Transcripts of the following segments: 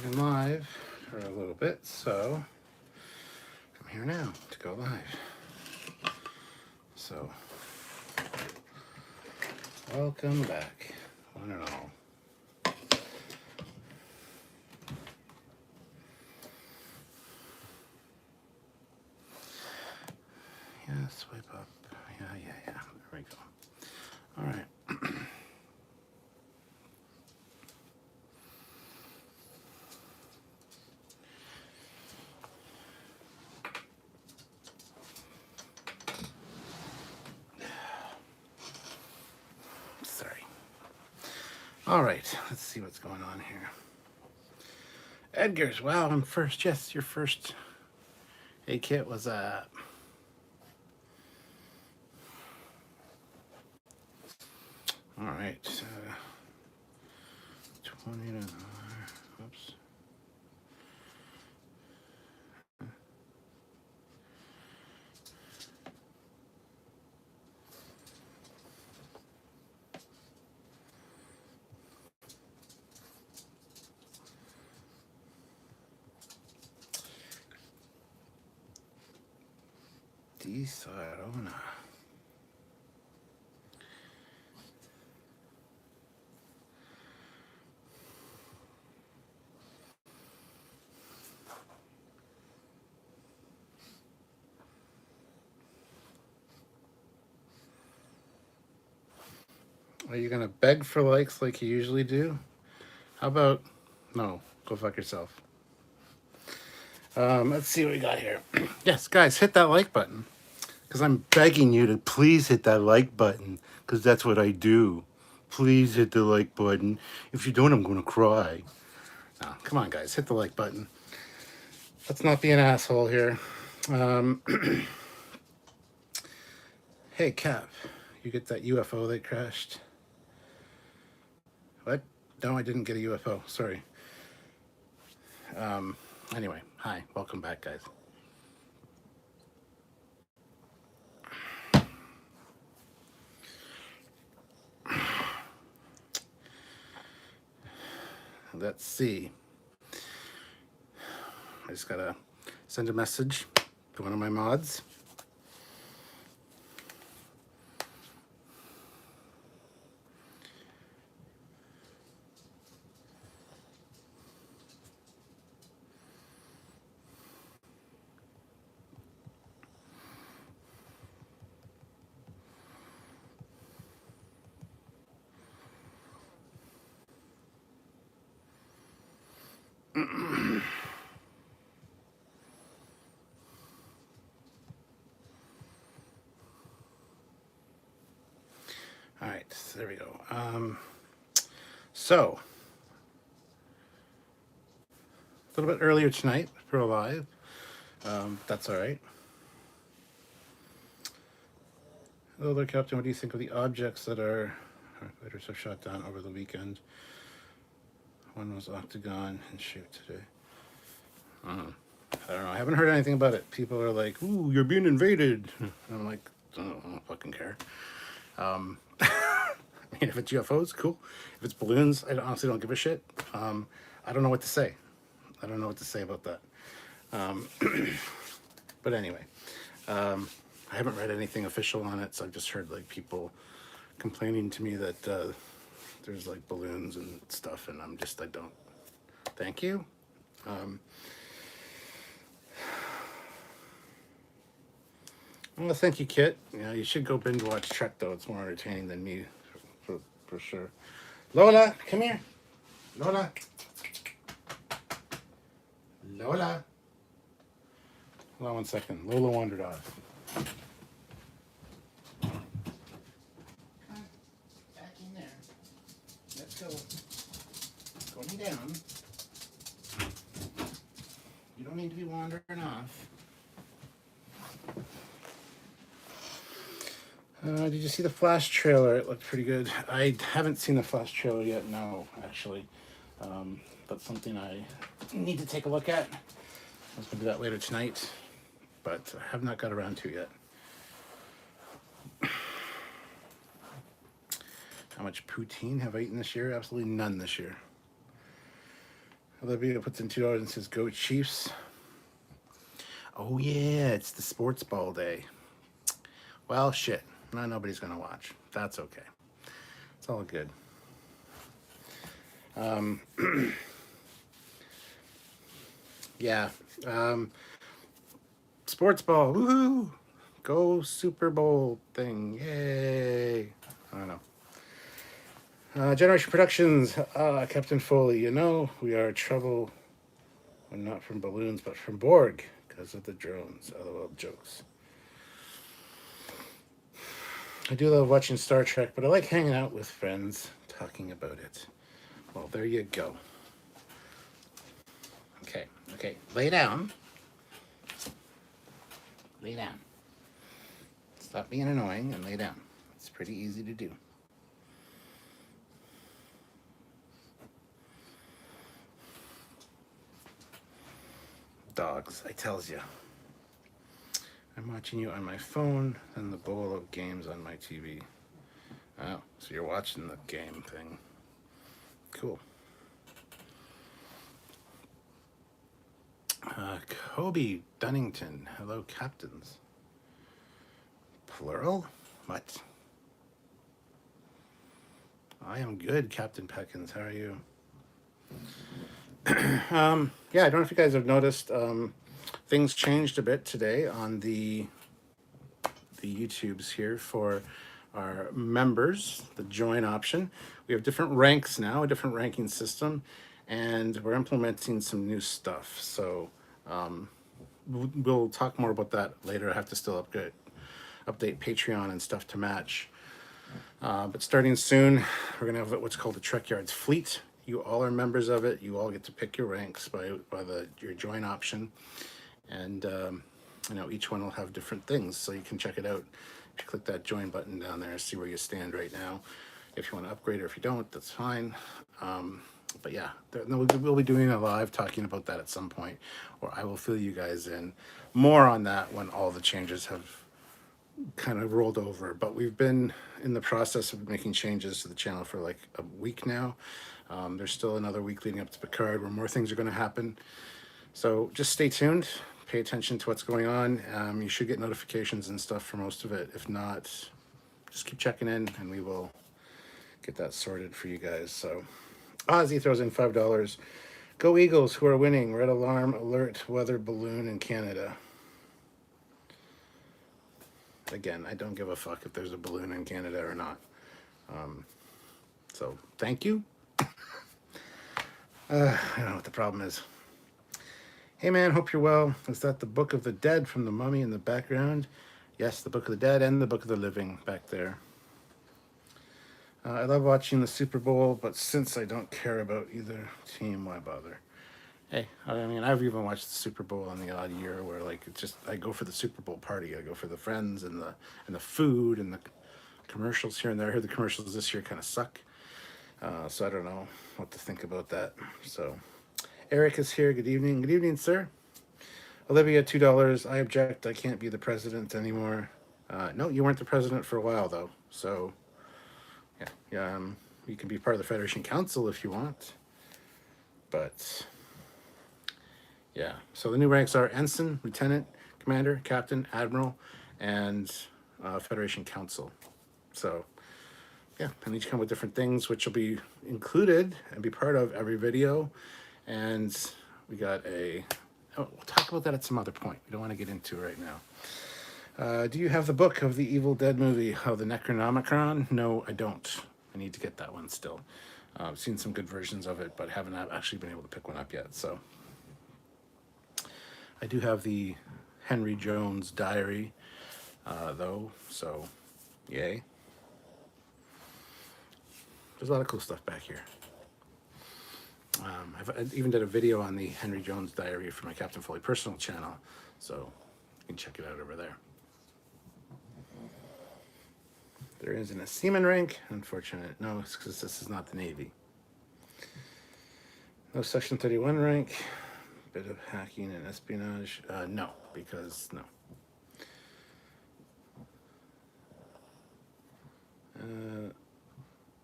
been live for a little bit, so I'm here now to go live. So, welcome back, one and all. Yeah, swipe up. Yeah. There we go. All right. Sorry. All right, let's see what's going on here. Edgar's, wow, I'm first. Yes, your first. Hey, Kit, what's up? All right. 20 to. Oops. Sarona. Are you gonna beg for likes like you usually do? How about no? Go fuck yourself. Let's see what we got here. Yes, guys, hit that like button because I'm begging you to please hit that like button because that's what I do. Please hit the like button. If you don't, I'm gonna cry. No, come on, guys, hit the like button. Let's not be an asshole here. Hey, Cap, you get that UFO that crashed? What? No, I didn't get a UFO. Sorry. Anyway, hi, welcome back, guys. Let's see. I just gotta send a message to one of my mods. All right, so there we go. So, a little bit earlier tonight for a live. That's all right. Hello there, Captain. What do you think of the objects that our fighters have shot down over the weekend? One was Octagon and shoot today. I don't know. I haven't heard anything about it. People are like, "Ooh, you're being invaded." And I'm like, I don't fucking care. I mean, if it's UFOs, cool. If it's balloons, I honestly don't give a shit. I don't know what to say. I don't know what to say about that. But anyway, I haven't read anything official on it, so I've just heard like people complaining to me that there's like balloons and stuff, and I don't. Thank you. Well, thank you, Kit. You know, you should go binge watch Trek though. It's more entertaining than me, for sure. Lola, come here. Lola. Lola. Hold on 1 second. Lola wandered off. Come back in there. Let's go. Going down. You don't need to be wandering off. Did you see the Flash trailer? It looked pretty good. I haven't seen the Flash trailer yet, no, actually. That's something I need to take a look at. I was going to do that later tonight, but I have not got around to it yet. How much poutine have I eaten this year? Absolutely none this year. Olivia puts in $2 and says, "Go Chiefs." Oh yeah, it's the sports ball day. Well, shit. No, nobody's gonna watch. That's okay. It's all good. Um, yeah. Sports ball. Woohoo! Go Super Bowl thing. Yay! I don't know. Generation Productions. Captain Foley. You know, we are in trouble when not from balloons, but from Borg because of the drones. LOL jokes. I do love watching Star Trek, but I like hanging out with friends talking about it. Well, there you go. Okay, okay. Lay down. Lay down. Stop being annoying and lay down. It's pretty easy to do. Dogs, I tells you. I'm watching you on my phone and the bowl of games on my TV. Oh, so you're watching the game thing. Cool. Kobe Dunnington. Hello, captains. Plural? What? I am good, Captain Peckins. How are you? Yeah, I don't know if you guys have noticed. Things changed a bit today on the YouTubes here for our members, the join option. We have different ranks now, a different ranking system, and we're implementing some new stuff. So we'll talk more about that later. I have to still update Patreon and stuff to match. But starting soon, we're gonna have what's called the Trekyards fleet. You all are members of it. You all get to pick your ranks by your join option, and you know, each one will have different things, so you can check it out. If you click that join button down there, see where you stand right now. If you want to upgrade, or if you don't, that's fine. But yeah, we'll be doing a live talking about that at some point, or I will fill you guys in more on that when all the changes have kind of rolled over. But we've been in the process of making changes to the channel for like a week now. There's still another week leading up to Picard where more things are going to happen. So just stay tuned, pay attention to what's going on. You should get notifications and stuff for most of it. If not, just keep checking in and we will get that sorted for you guys. So Ozzy throws in $5. Go Eagles, who are winning. Red alarm alert, weather balloon in Canada. Again, I don't give a fuck if there's a balloon in Canada or not. So thank you. I don't know what the problem is. Hey man, hope you're well. Is that the Book of the Dead from the Mummy in the background? Yes, the Book of the Dead and the Book of the Living back there. I love watching the Super Bowl, but since I don't care about either team, why bother? Hey, I mean, I've even watched the Super Bowl on the odd year where, like, it's just I go for the Super Bowl party. I go for the friends and the food and the commercials here and there. I heard the commercials this year kind of suck, so I don't know what to think about that. So, Eric is here. Good evening. Good evening, sir. Olivia, $2. I object. I can't be the president anymore. No, you weren't the president for a while though. So, yeah, you can be part of the Federation Council if you want, but. Yeah, so the new ranks are Ensign, Lieutenant, Commander, Captain, Admiral, and Federation Council. So, yeah, and each come with different things, which will be included and be part of every video. And we got we'll talk about that at some other point. We don't want to get into it right now. Do you have the book of the Evil Dead movie, the Necronomicon? No, I don't. I need to get that one still. I've seen some good versions of it, but haven't actually been able to pick one up yet, so. I do have the Henry Jones diary, though, so yay. There's a lot of cool stuff back here. I even did a video on the Henry Jones diary for my Captain Foley personal channel, so you can check it out over there. There isn't a seaman rank, unfortunate. No, it's because this is not the Navy. No Section 31 rank. Bit of hacking and espionage. No, because no.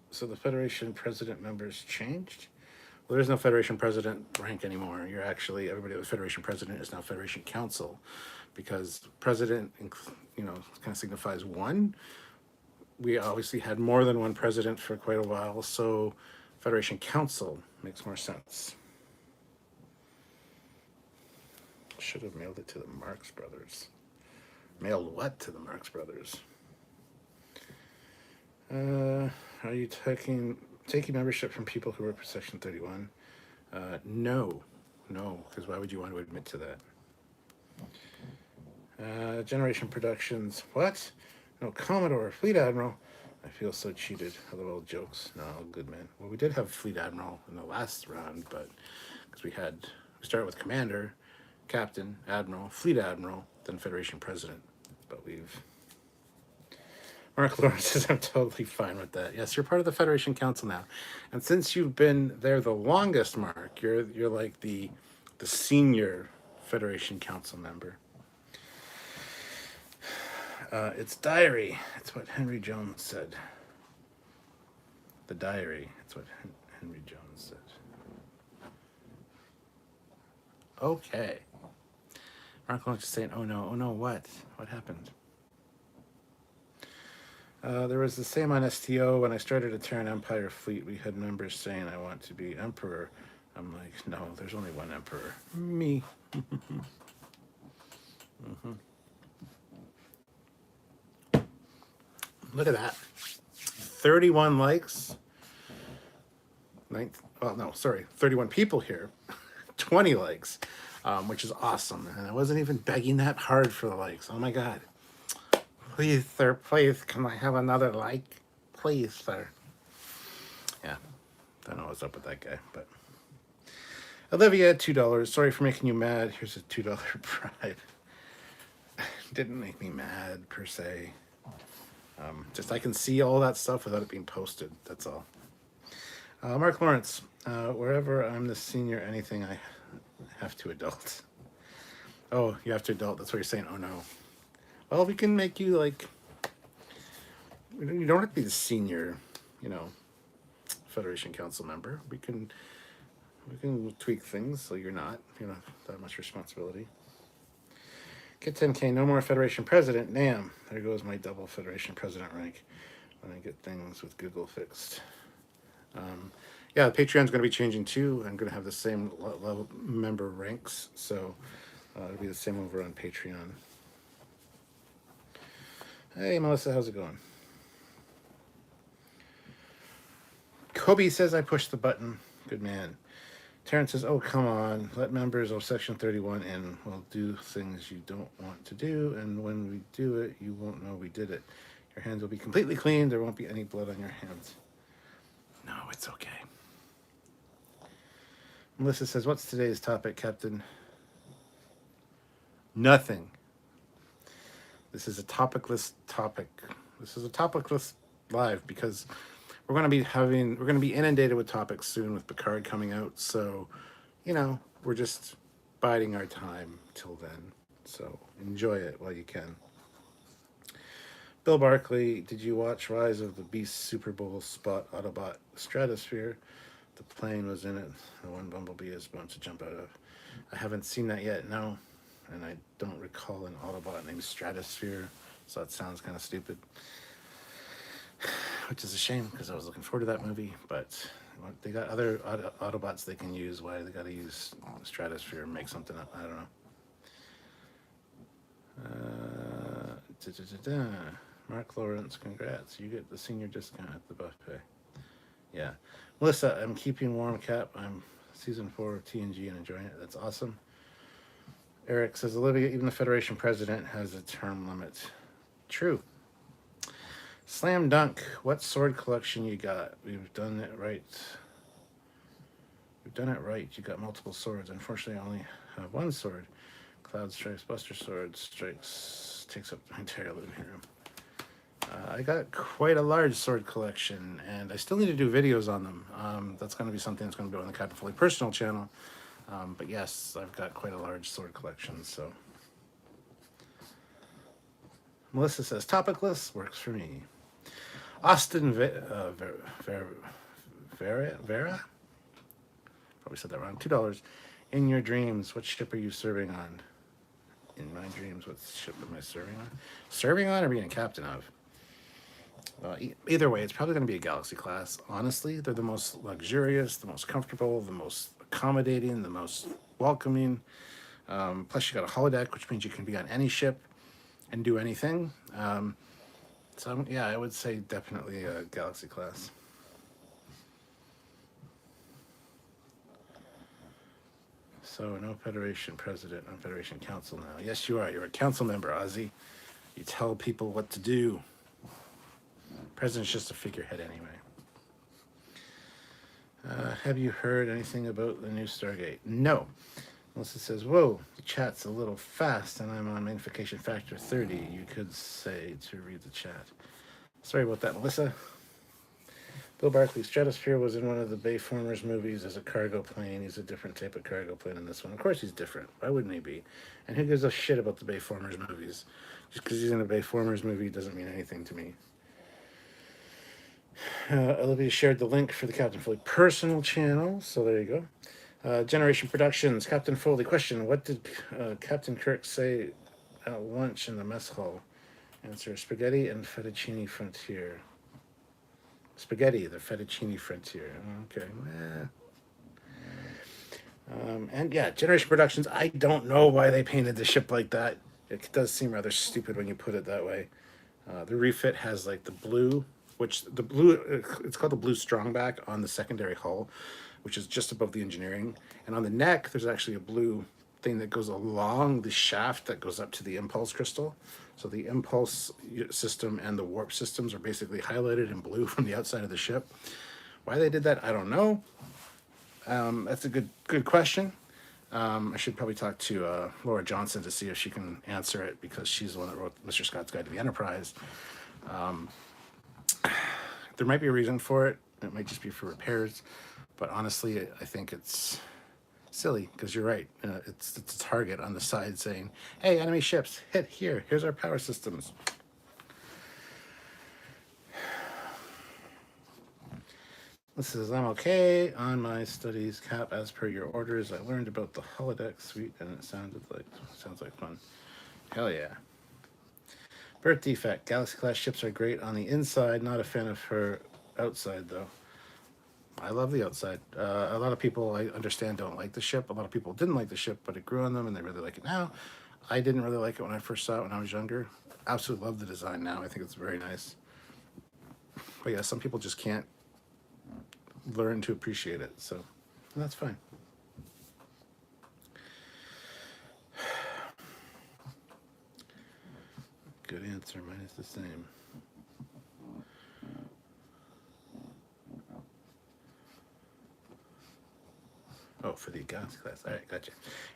So the Federation president members changed. Well, there's no Federation President rank anymore. You're actually, everybody that was Federation President is now Federation Council, because President, kind of signifies one. We obviously had more than one president for quite a while, so Federation Council makes more sense. Should have mailed it to the Marx Brothers. Mailed what to the Marx Brothers? Are you taking membership from people who work for Section 31? No, because why would you want to admit to that? Generation Productions, what? No, Commodore, Fleet Admiral. I feel so cheated. I love old jokes. No, good man. Well, we did have Fleet Admiral in the last round, but because we started with Commander, Captain, Admiral, Fleet Admiral, then Federation President. But Mark Lawrence says, I'm totally fine with that. Yes, you're part of the Federation Council now. And since you've been there the longest, Mark, you're like the senior Federation Council member. It's diary. It's what Henry Jones said. The diary. It's what Henry Jones said. Okay. Mark Lawrence is saying, oh no, what? What happened? There was the same on STO. When I started a Terran Empire fleet, we had members saying, I want to be Emperor. I'm like, no, there's only one Emperor. Me. Look at that. 31 likes. 31 people here. 20 likes, which is awesome. And I wasn't even begging that hard for the likes. Oh my God. Please, sir, please, can I have another like? Please, sir. Yeah, don't know what's up with that guy, but. Olivia, $2. Sorry for making you mad. Here's a $2 bribe. Didn't make me mad, per se. Just I can see all that stuff without it being posted. That's all. Mark Lawrence, wherever I'm the senior anything, I have to adult. Oh, you have to adult. That's what you're saying. Oh, no. Well, we can make you, like, you don't have to be the senior, Federation Council member. We can tweak things so you're not that much responsibility. Get 10K, no more Federation President. Damn, there goes my double Federation President rank when I get things with Google fixed. Yeah, the Patreon's going to be changing too. I'm going to have the same level member ranks, so it'll be the same over on Patreon. Hey, Melissa, how's it going? Kobe says I pushed the button. Good man. Terrence says, oh, come on. Let members of Section 31 in. We'll do things you don't want to do, and when we do it, you won't know we did it. Your hands will be completely clean. There won't be any blood on your hands. No, it's okay. Melissa says, what's today's topic, Captain? Nothing. This is a topicless topic. This is a topicless live because we're going to be inundated with topics soon with Picard coming out. So, we're just biding our time till then. So enjoy it while you can. Bill Barkley, did you watch Rise of the Beast Super Bowl spot Autobot Stratosphere? The plane was in it. The one Bumblebee is about to jump out of. I haven't seen that yet, no. And I don't recall an Autobot named Stratosphere, so that sounds kind of stupid. Which is a shame, because I was looking forward to that movie, but they got other Autobots they can use. Why they got to use Stratosphere and make something up? I don't know. Mark Lawrence, congrats. You get the senior discount at the buffet. Yeah. Melissa, I'm keeping warm, Cap. I'm season 4 of TNG and enjoying it. That's awesome. Eric says, Olivia, even the Federation president has a term limit. True. Slam Dunk, what sword collection you got? We've done it right. You got multiple swords. Unfortunately, I only have one sword. Cloud Strikes, Buster Sword, Strikes, takes up my entire living room. I got quite a large sword collection, and I still need to do videos on them. That's going to be something that's going to go on the Captain Foley personal channel. But yes, I've got quite a large sword collection, so. Melissa says, topicless works for me. Austin Vera? Probably said that wrong. $2. In your dreams, what ship are you serving on? In my dreams, what ship am I serving on? Serving on or being a captain of? Either way, it's probably going to be a Galaxy class. Honestly, they're the most luxurious, the most comfortable, the most accommodating, the most welcoming. Plus, you got a holodeck, which means you can be on any ship and do anything. So, yeah, I would say definitely a Galaxy class. So, no Federation president, no Federation council now. Yes, you are. You're a council member, Ozzy. You tell people what to do. President's just a figurehead anyway. Have you heard anything about the new Stargate? No. Melissa says, whoa, the chat's a little fast and I'm on magnification factor 30. You could say to read the chat. Sorry about that, Melissa. Bill Barkley, Stratosphere was in one of the Bayformers movies as a cargo plane. He's a different type of cargo plane in this one. Of course he's different. Why wouldn't he be? And who gives a shit about the Bayformers movies? Just because he's in a Bayformers movie doesn't mean anything to me. Olivia shared the link for the Captain Foley personal channel, so there you go. Generation Productions, Captain Foley, question, what did Captain Kirk say at lunch in the mess hall? Answer, spaghetti and fettuccine frontier. Spaghetti, the fettuccine frontier. Okay. And yeah, Generation Productions, I don't know why they painted the ship like that. It does seem rather stupid when you put it that way. The refit has like the blue, which the blue, it's called the blue strongback on the secondary hull, which is just above the engineering. And on the neck, there's actually a blue thing that goes along the shaft that goes up to the impulse crystal. So the impulse system and the warp systems are basically highlighted in blue from the outside of the ship. Why they did that, I don't know. That's a good question. I should probably talk to Laura Johnson to see if she can answer it, because she's the one that wrote Mr. Scott's Guide to the Enterprise. There might be a reason for it. It might just be for repairs. But honestly, I think it's silly, because you're right. It's a target on the side saying, hey, enemy ships, hit here. Here's our power systems. This says, I'm okay on my studies cap as per your orders. I learned about the holodeck suite and it sounds like fun. Hell yeah. Birth defect. Galaxy class ships are great on the inside. Not a fan of her outside though. I love the outside. A lot of people, I understand, don't like the ship. A lot of people didn't like the ship, but it grew on them and they really like it now. I didn't really like it when I first saw it when I was younger. Absolutely love the design now. I think it's very nice. But yeah, some people just can't learn to appreciate it, so that's fine. Good answer. Mine is the same. Oh, for the Galaxy class. All right, gotcha.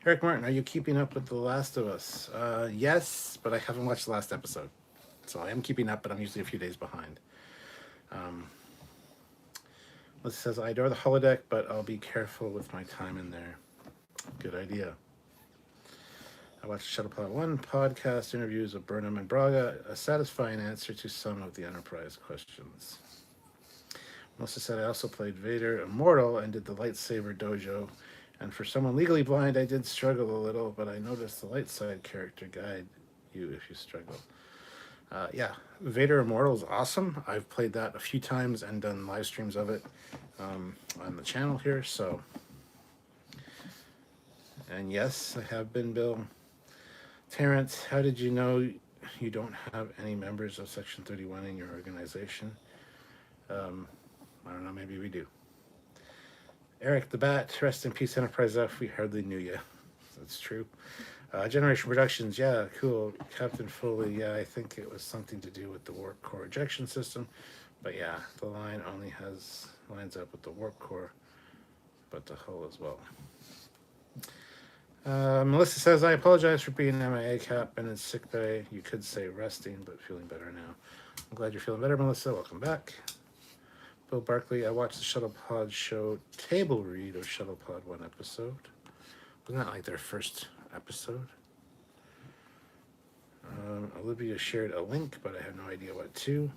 Eric Martin, are you keeping up with The Last of Us? Yes, but I haven't watched the last episode. So I am keeping up, but I'm usually a few days behind. It says, I adore the holodeck, but I'll be careful with my time in there. Good idea. I watched Shuttlepod 1 podcast interviews of Burnham and Braga, a satisfying answer to some of the Enterprise questions. Melissa said, I also played Vader Immortal and did the lightsaber dojo. And for someone legally blind, I did struggle a little, but I noticed the light side character guide you if you struggle. Yeah, Vader Immortal is awesome. I've played that a few times and done live streams of it on the channel here. So, and yes, I have been Bill. Terrence, how did you know you don't have any members of Section 31 in your organization? I don't know, maybe we do. Eric the Bat, rest in peace, Enterprise F. We hardly knew you. That's true. Generation Productions, yeah, cool. Captain Foley, yeah, I think it was something to do with the warp core ejection system. But yeah, the line only lines up with the warp core, but the hull as well. Melissa says, I apologize for being MIA Cap and in sick bay. You could say resting, but feeling better now. I'm glad you're feeling better, Melissa. Welcome back. Bill Barkley, I watched the Shuttlepod show table read of Shuttlepod 1 episode. Wasn't that like their first episode? Olivia shared a link, but I have no idea what to.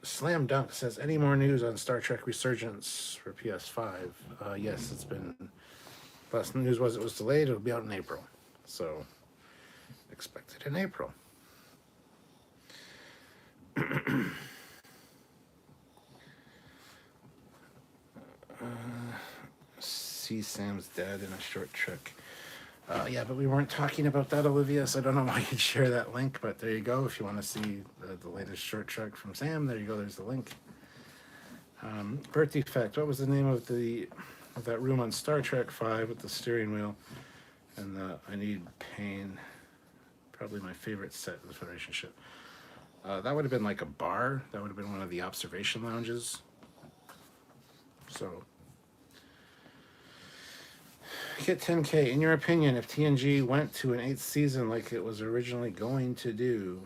Slam Dunk says, any more news on Star Trek Resurgence for PS5? Yes, it's been. Last news was it was delayed. It'll be out in April. So, expect it in April. See Sam's dad in a short trek. Yeah, but we weren't talking about that, Olivia, so I don't know why you'd share that link, but there you go. If you want to see the latest short trek from Sam, there you go. There's the link. Birth defect. What was the name of that room on Star Trek 5 with the steering wheel and the I Need Pain? Probably my favorite set in the Federation ship. That would have been like a bar. That would have been one of the observation lounges. So, Kit 10K, in your opinion, if TNG went to an 8th season like it was originally going to do,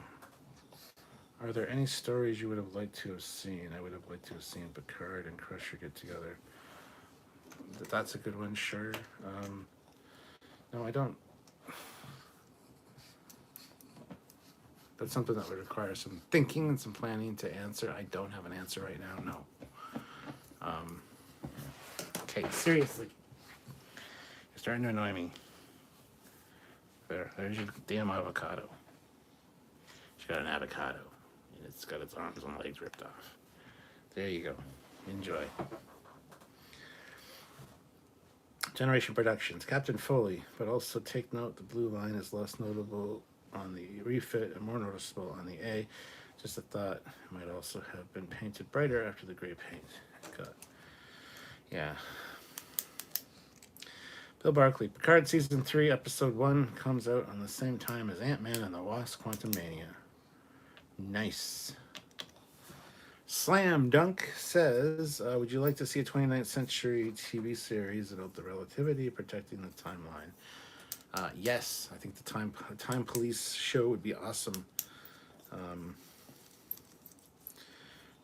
are there any stories you would have liked to have seen? I would have liked to have seen Picard and Crusher get together. That's a good one, sure. No, I don't. That's something that would require some thinking and some planning to answer. I don't have an answer right now, no. Okay, seriously. You're starting to annoy me. There's your damn avocado. She got an avocado. And it's got its arms and legs ripped off. There you go. Enjoy. Generation Productions. Captain Foley, but also take note the blue line is less notable on the refit and more noticeable on the A. Just a thought, it might also have been painted brighter after the gray paint got. Yeah. Bill Barkley. Picard Season 3, Episode 1 comes out on the same time as Ant-Man and the Wasp: Quantumania. Nice. Slam Dunk says, would you like to see a 29th century TV series about the relativity protecting the timeline? Yes, I think the Time Police show would be awesome.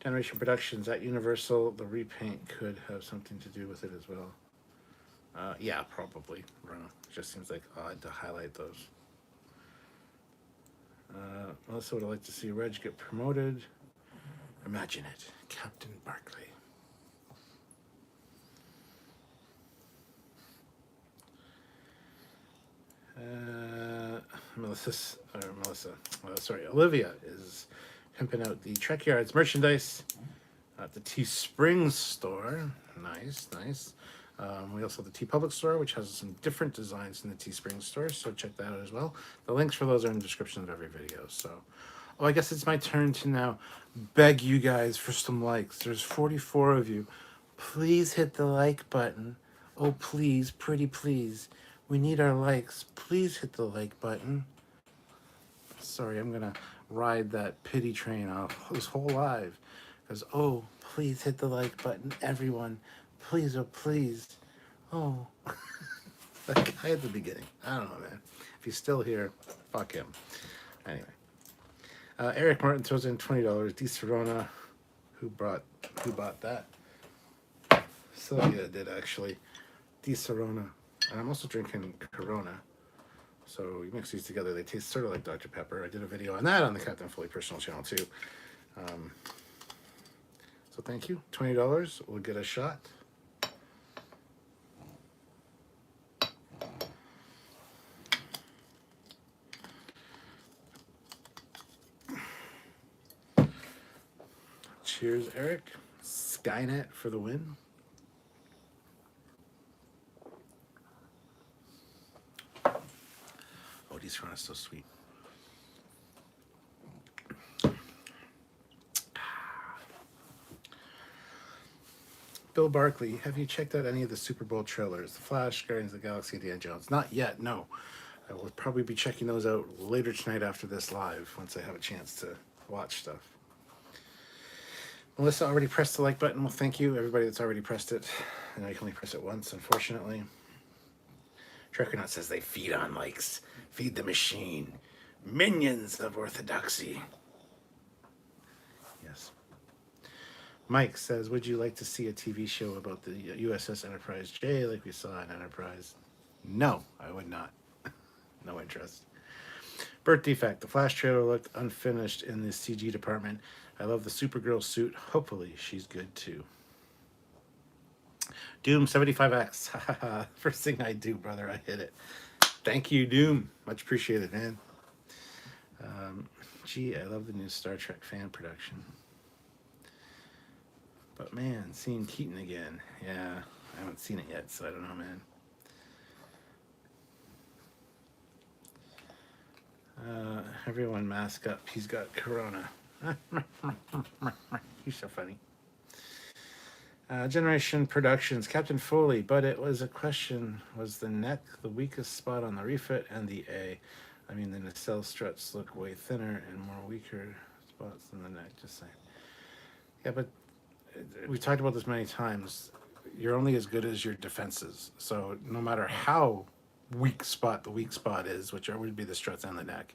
Generation Productions at Universal, the repaint could have something to do with it as well. Yeah, probably. I don't know. It just seems like odd to highlight those. Melissa would like to see Reg get promoted. Imagine it, Captain Barkley. Olivia is pimping out the Trekyards merchandise at the Teespring store. Nice, nice. We also have the T Public store, which has some different designs in the Teespring store, so check that out as well. The links for those are in the description of every video. So, I guess it's my turn to now beg you guys for some likes. There's 44 of you. Please hit the like button. Oh, please, pretty please. We need our likes. Please hit the like button. Sorry, I'm going to ride that pity train out this whole live. Because, oh, please hit the like button. Everyone, please, oh, please. Oh. That guy at the beginning. I don't know, man. If he's still here, fuck him. Anyway. Eric Martin throws in $20. Di Serrona, who bought that? Sylvia did, actually. Di Serrona. And I'm also drinking Corona. So you mix these together, they taste sort of like Dr. Pepper. I did a video on that on the Captain Foley personal channel too. So thank you. $20. We'll get a shot. Cheers, Eric. Skynet for the win. Oh, these are so sweet. Bill Barkley, have you checked out any of the Super Bowl trailers? The Flash, Guardians of the Galaxy, Indiana Jones? Not yet, no. I will probably be checking those out later tonight after this live, once I have a chance to watch stuff. Melissa already pressed the like button. Well, thank you, everybody that's already pressed it. I know you can only press it once, unfortunately. Trekyards says they feed on likes. Feed the machine. Minions of orthodoxy. Yes. Mike says, would you like to see a TV show about the USS Enterprise J like we saw in Enterprise? No, I would not. No interest. Birth defect. The Flash trailer looked unfinished in the CG department. I love the Supergirl suit. Hopefully, she's good too. Doom 75X. First thing I do, brother, I hit it. Thank you, Doom. Much appreciated, man. Gee, I love the new Star Trek fan production. But man, seeing Keaton again. Yeah, I haven't seen it yet, so I don't know, man. Everyone mask up. He's got corona. He's so funny. Generation Productions, Captain Foley, but it was a question. Was the neck the weakest spot on the refit and the A? I mean, the nacelle struts look way thinner and more weaker spots than the neck, just saying. Yeah, but we talked about this many times. You're only as good as your defenses. So no matter how weak spot the weak spot is, which would be the struts and the neck,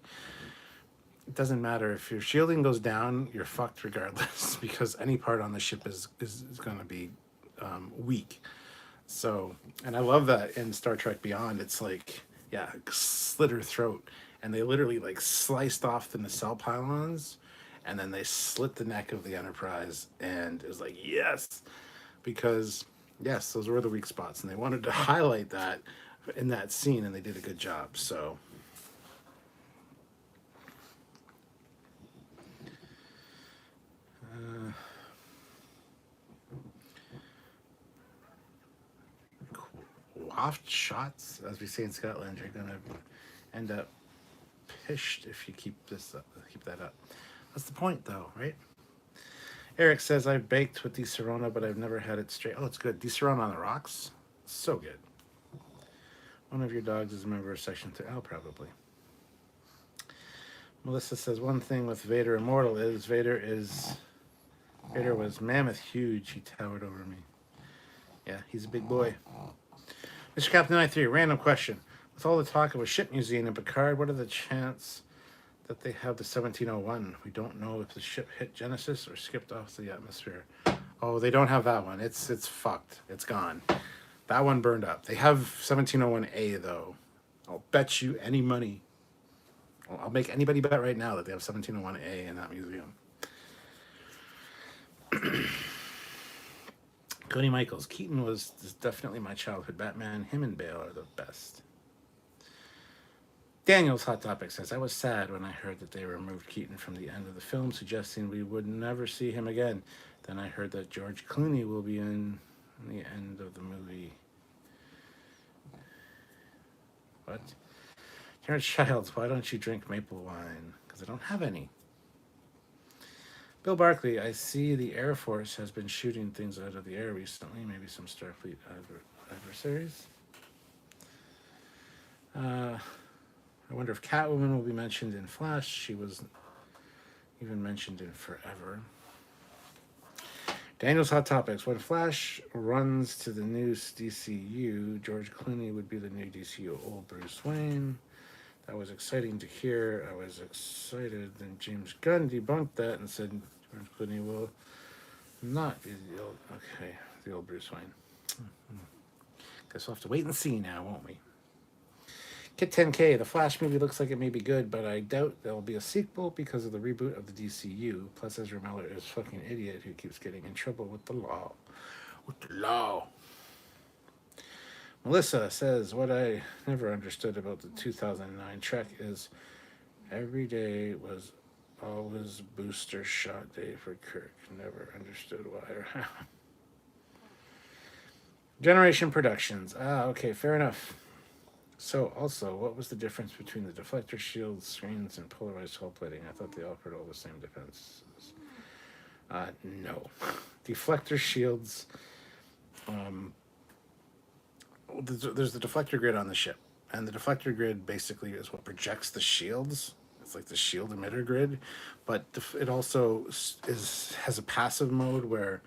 it doesn't matter. If your shielding goes down, you're fucked regardless because any part on the ship is going to be weak. So, and I love that in Star Trek Beyond, it's like, yeah, slit her throat. And they literally like sliced off the nacelle pylons and then they slit the neck of the Enterprise. And it was like, yes, because yes, those were the weak spots. And they wanted to highlight that in that scene and they did a good job. So, waft shots, as we say in Scotland, you're gonna end up pished if you keep that up. That's the point, though, right? Eric says I've baked with Di Serrano, but I've never had it straight. Oh, it's good. Di Serrano on the rocks, so good. One of your dogs is a member of Section 3. Oh, probably. Melissa says one thing with Vader Immortal is Vader was mammoth huge. He towered over me. Yeah, he's a big boy. Mr. Captain 93, random question. With all the talk of a ship museum in Picard, what are the chances that they have the 1701? We don't know if the ship hit Genesis or skipped off the atmosphere. Oh, they don't have that one. It's fucked. It's gone. That one burned up. They have 1701A, though. I'll bet you any money. I'll make anybody bet right now that they have 1701A in that museum. Cody Michaels. Keaton was definitely my childhood Batman. Him and Bale are the best. Daniel's Hot Topic says, I was sad when I heard that they removed Keaton from the end of the film, suggesting we would never see him again. Then I heard that George Clooney will be in the end of the movie. What? Terrence Childs, why don't you drink maple wine? Because I don't have any. Bill Barkley, I see the Air Force has been shooting things out of the air recently. Maybe some Starfleet adversaries. I wonder if Catwoman will be mentioned in Flash. She was even mentioned in Forever. Daniel's Hot Topics. When Flash runs to the new DCU, George Clooney would be the new DCU old Bruce Wayne. That was exciting to hear. I was excited. Then James Gunn debunked that and said George Clooney will not be the old Bruce Wayne. Guess we'll have to wait and see now, won't we? Kit 10K, the Flash movie looks like it may be good, but I doubt there will be a sequel because of the reboot of the DCU. Plus, Ezra Miller is a fucking idiot who keeps getting in trouble with the law. Melissa says, what I never understood about the 2009 Trek is every day was always booster shot day for Kirk. Never understood why or how. Generation Productions. Okay, fair enough. So, also, what was the difference between the deflector shields, screens, and polarized hull plating? I thought they offered all the same defenses. No. Deflector shields... there's the deflector grid on the ship. And the deflector grid basically is what projects the shields. It's like the shield emitter grid. But it also has a passive mode where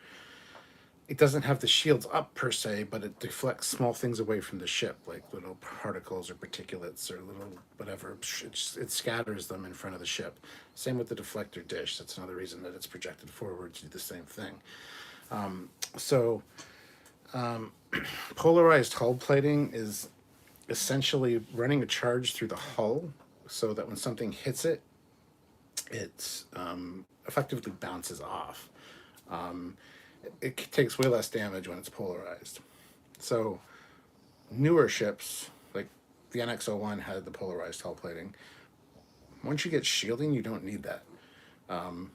it doesn't have the shields up per se, but it deflects small things away from the ship, like little particles or particulates or little whatever. It scatters them in front of the ship. Same with the deflector dish. That's another reason that it's projected forward to do the same thing. Polarized hull plating is essentially running a charge through the hull so that when something hits it, it effectively bounces off. Um, it takes way less damage when it's polarized. So newer ships, like the NX-01 had the polarized hull plating. Once you get shielding, you don't need that. And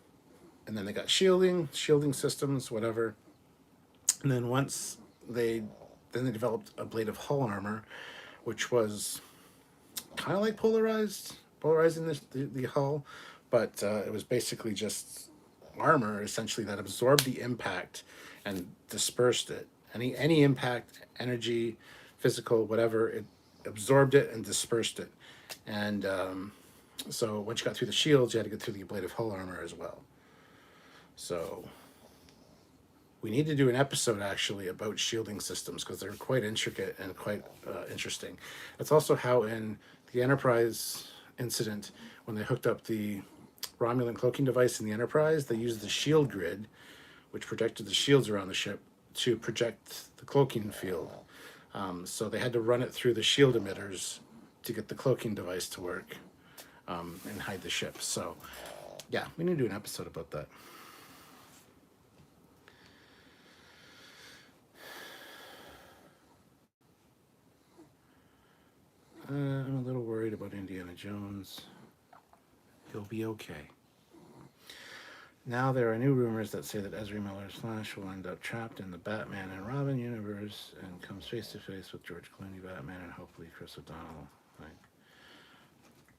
then they got shielding systems, whatever. And then once they developed a blade of hull armor, which was kind of like polarizing the hull, but it was basically just armor essentially that absorbed the impact and dispersed it. Any impact, energy, physical, whatever, it absorbed it and dispersed it. And so once you got through the shields, you had to get through the blade of hull armor as well. So we need to do an episode actually about shielding systems because they're quite intricate and quite interesting. That's also how in the Enterprise incident, when they hooked up the Romulan cloaking device in the Enterprise, they used the shield grid, which projected the shields around the ship, to project the cloaking field. So they had to run it through the shield emitters to get the cloaking device to work and hide the ship. So yeah, we need to do an episode about that. I'm a little worried about Indiana Jones. He'll be okay. Now there are new rumors that say that Ezra Miller's Flash will end up trapped in the Batman and Robin universe and comes face to face with George Clooney Batman and hopefully Chris O'Donnell might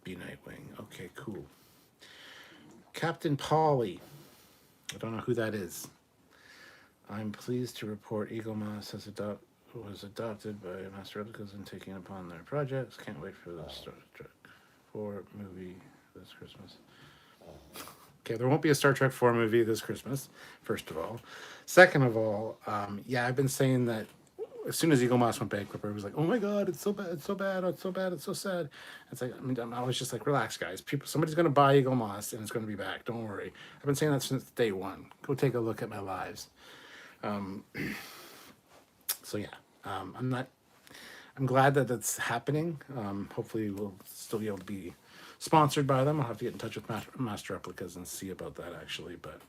be Nightwing. Okay, cool. Captain Polly. I don't know who that is. I'm pleased to report Eagle Moss was adopted by Master Replicas and taking upon their projects. Can't wait for the Star Trek 4 movie this Christmas. Okay, there won't be a Star Trek 4 movie this Christmas, first of all. Second of all, yeah, I've been saying that as soon as Eagle Moss went bankrupt, I was like, oh my God, it's so bad, it's so bad, it's so bad, it's so sad. It's like, I was just like, relax, guys. Somebody's going to buy Eagle Moss and it's going to be back. Don't worry. I've been saying that since day one. Go take a look at my lives. So yeah, I'm glad that that's happening. Hopefully we'll still be able to be sponsored by them. I'll have to get in touch with Master Replicas and see about that actually, but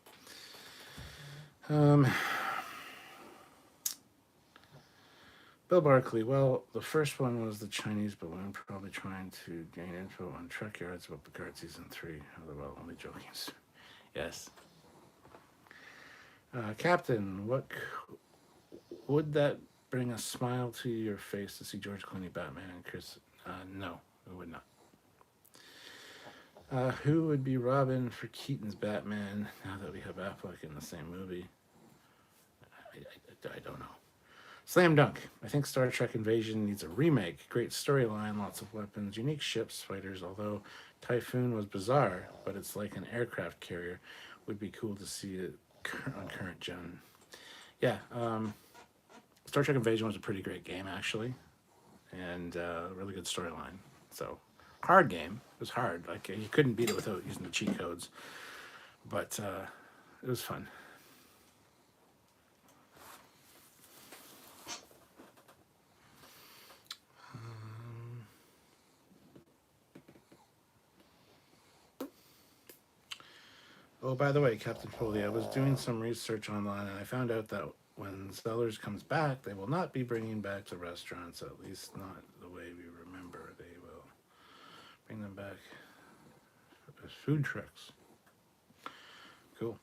Bill Barkley, well, the first one was the Chinese balloon, probably trying to gain info on Trekyards about Picard Season 3. Well, only joking. Yes. Captain, would that bring a smile to your face to see George Clooney Batman and Chris? No, it would not. Who would be Robin for Keaton's Batman now that we have Affleck in the same movie? I don't know. Slam dunk. I think Star Trek Invasion needs a remake. Great storyline, lots of weapons, unique ships, fighters, although Typhoon was bizarre, but it's like an aircraft carrier. Would be cool to see it on current gen. Yeah, Star Trek Invasion was a pretty great game, actually, and a really good storyline. So, hard game. It was hard. Like, you couldn't beat it without using the cheat codes, but it was fun. Oh, by the way, Captain Foley, I was doing some research online, and I found out that when Zellers comes back, they will not be bringing back the restaurants, at least not the way we remember. They will bring them back as food trucks. Cool.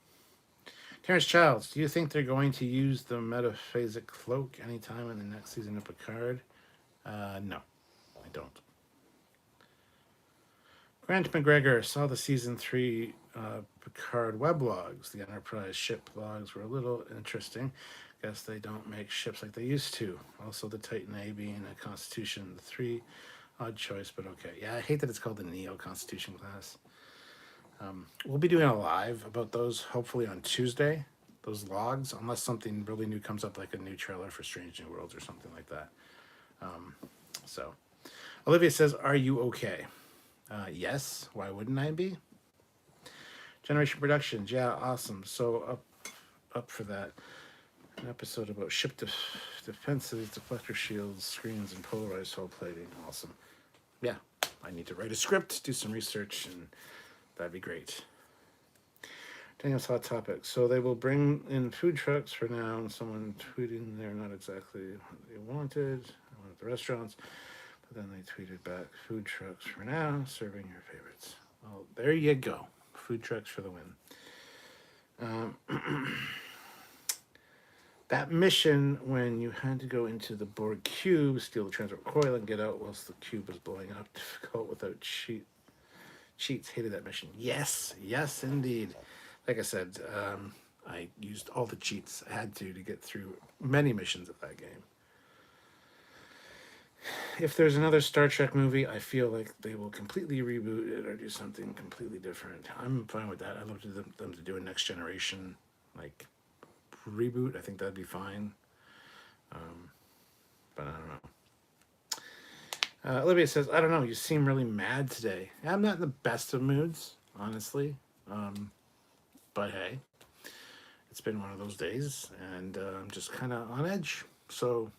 Terrence Childs, do you think they're going to use the metaphasic cloak anytime in the next season of Picard? No, I don't. Grant McGregor saw the season 3 Picard weblogs. The Enterprise ship logs were a little interesting. Guess they don't make ships like they used to. Also, the Titan A being a Constitution 3, odd choice, but okay. Yeah, I hate that it's called the Neo Constitution class. We'll be doing a live about those hopefully on Tuesday, those logs, unless something really new comes up, like a new trailer for Strange New Worlds or something like that. So, Olivia says, are you okay? Yes, why wouldn't I be? Generation Productions, yeah, awesome. So up for that. An episode about ship defenses, deflector shields, screens, and polarized hull plating. Awesome. Yeah, I need to write a script, do some research, and that'd be great. Daniel's Hot Topic. So they will bring in food trucks for now, and someone tweeting they're not exactly what they wanted. I wanted the restaurants, but then they tweeted back, food trucks for now, serving your favorites. Well, there you go. Food trucks for the win. That mission when you had to go into the Borg cube, steal the transport coil, and get out whilst the cube was blowing up, difficult without cheats. Hated that mission. Yes, indeed. Like I said, I used all the cheats I had to get through many missions of that game. If there's another Star Trek movie, I feel like they will completely reboot it or do something completely different. I'm fine with that. I'd love them to do a Next Generation like reboot. I think that'd be fine. But I don't know. Olivia says, I don't know, you seem really mad today. I'm not in the best of moods, honestly. But hey, it's been one of those days, and I'm just kind of on edge. So,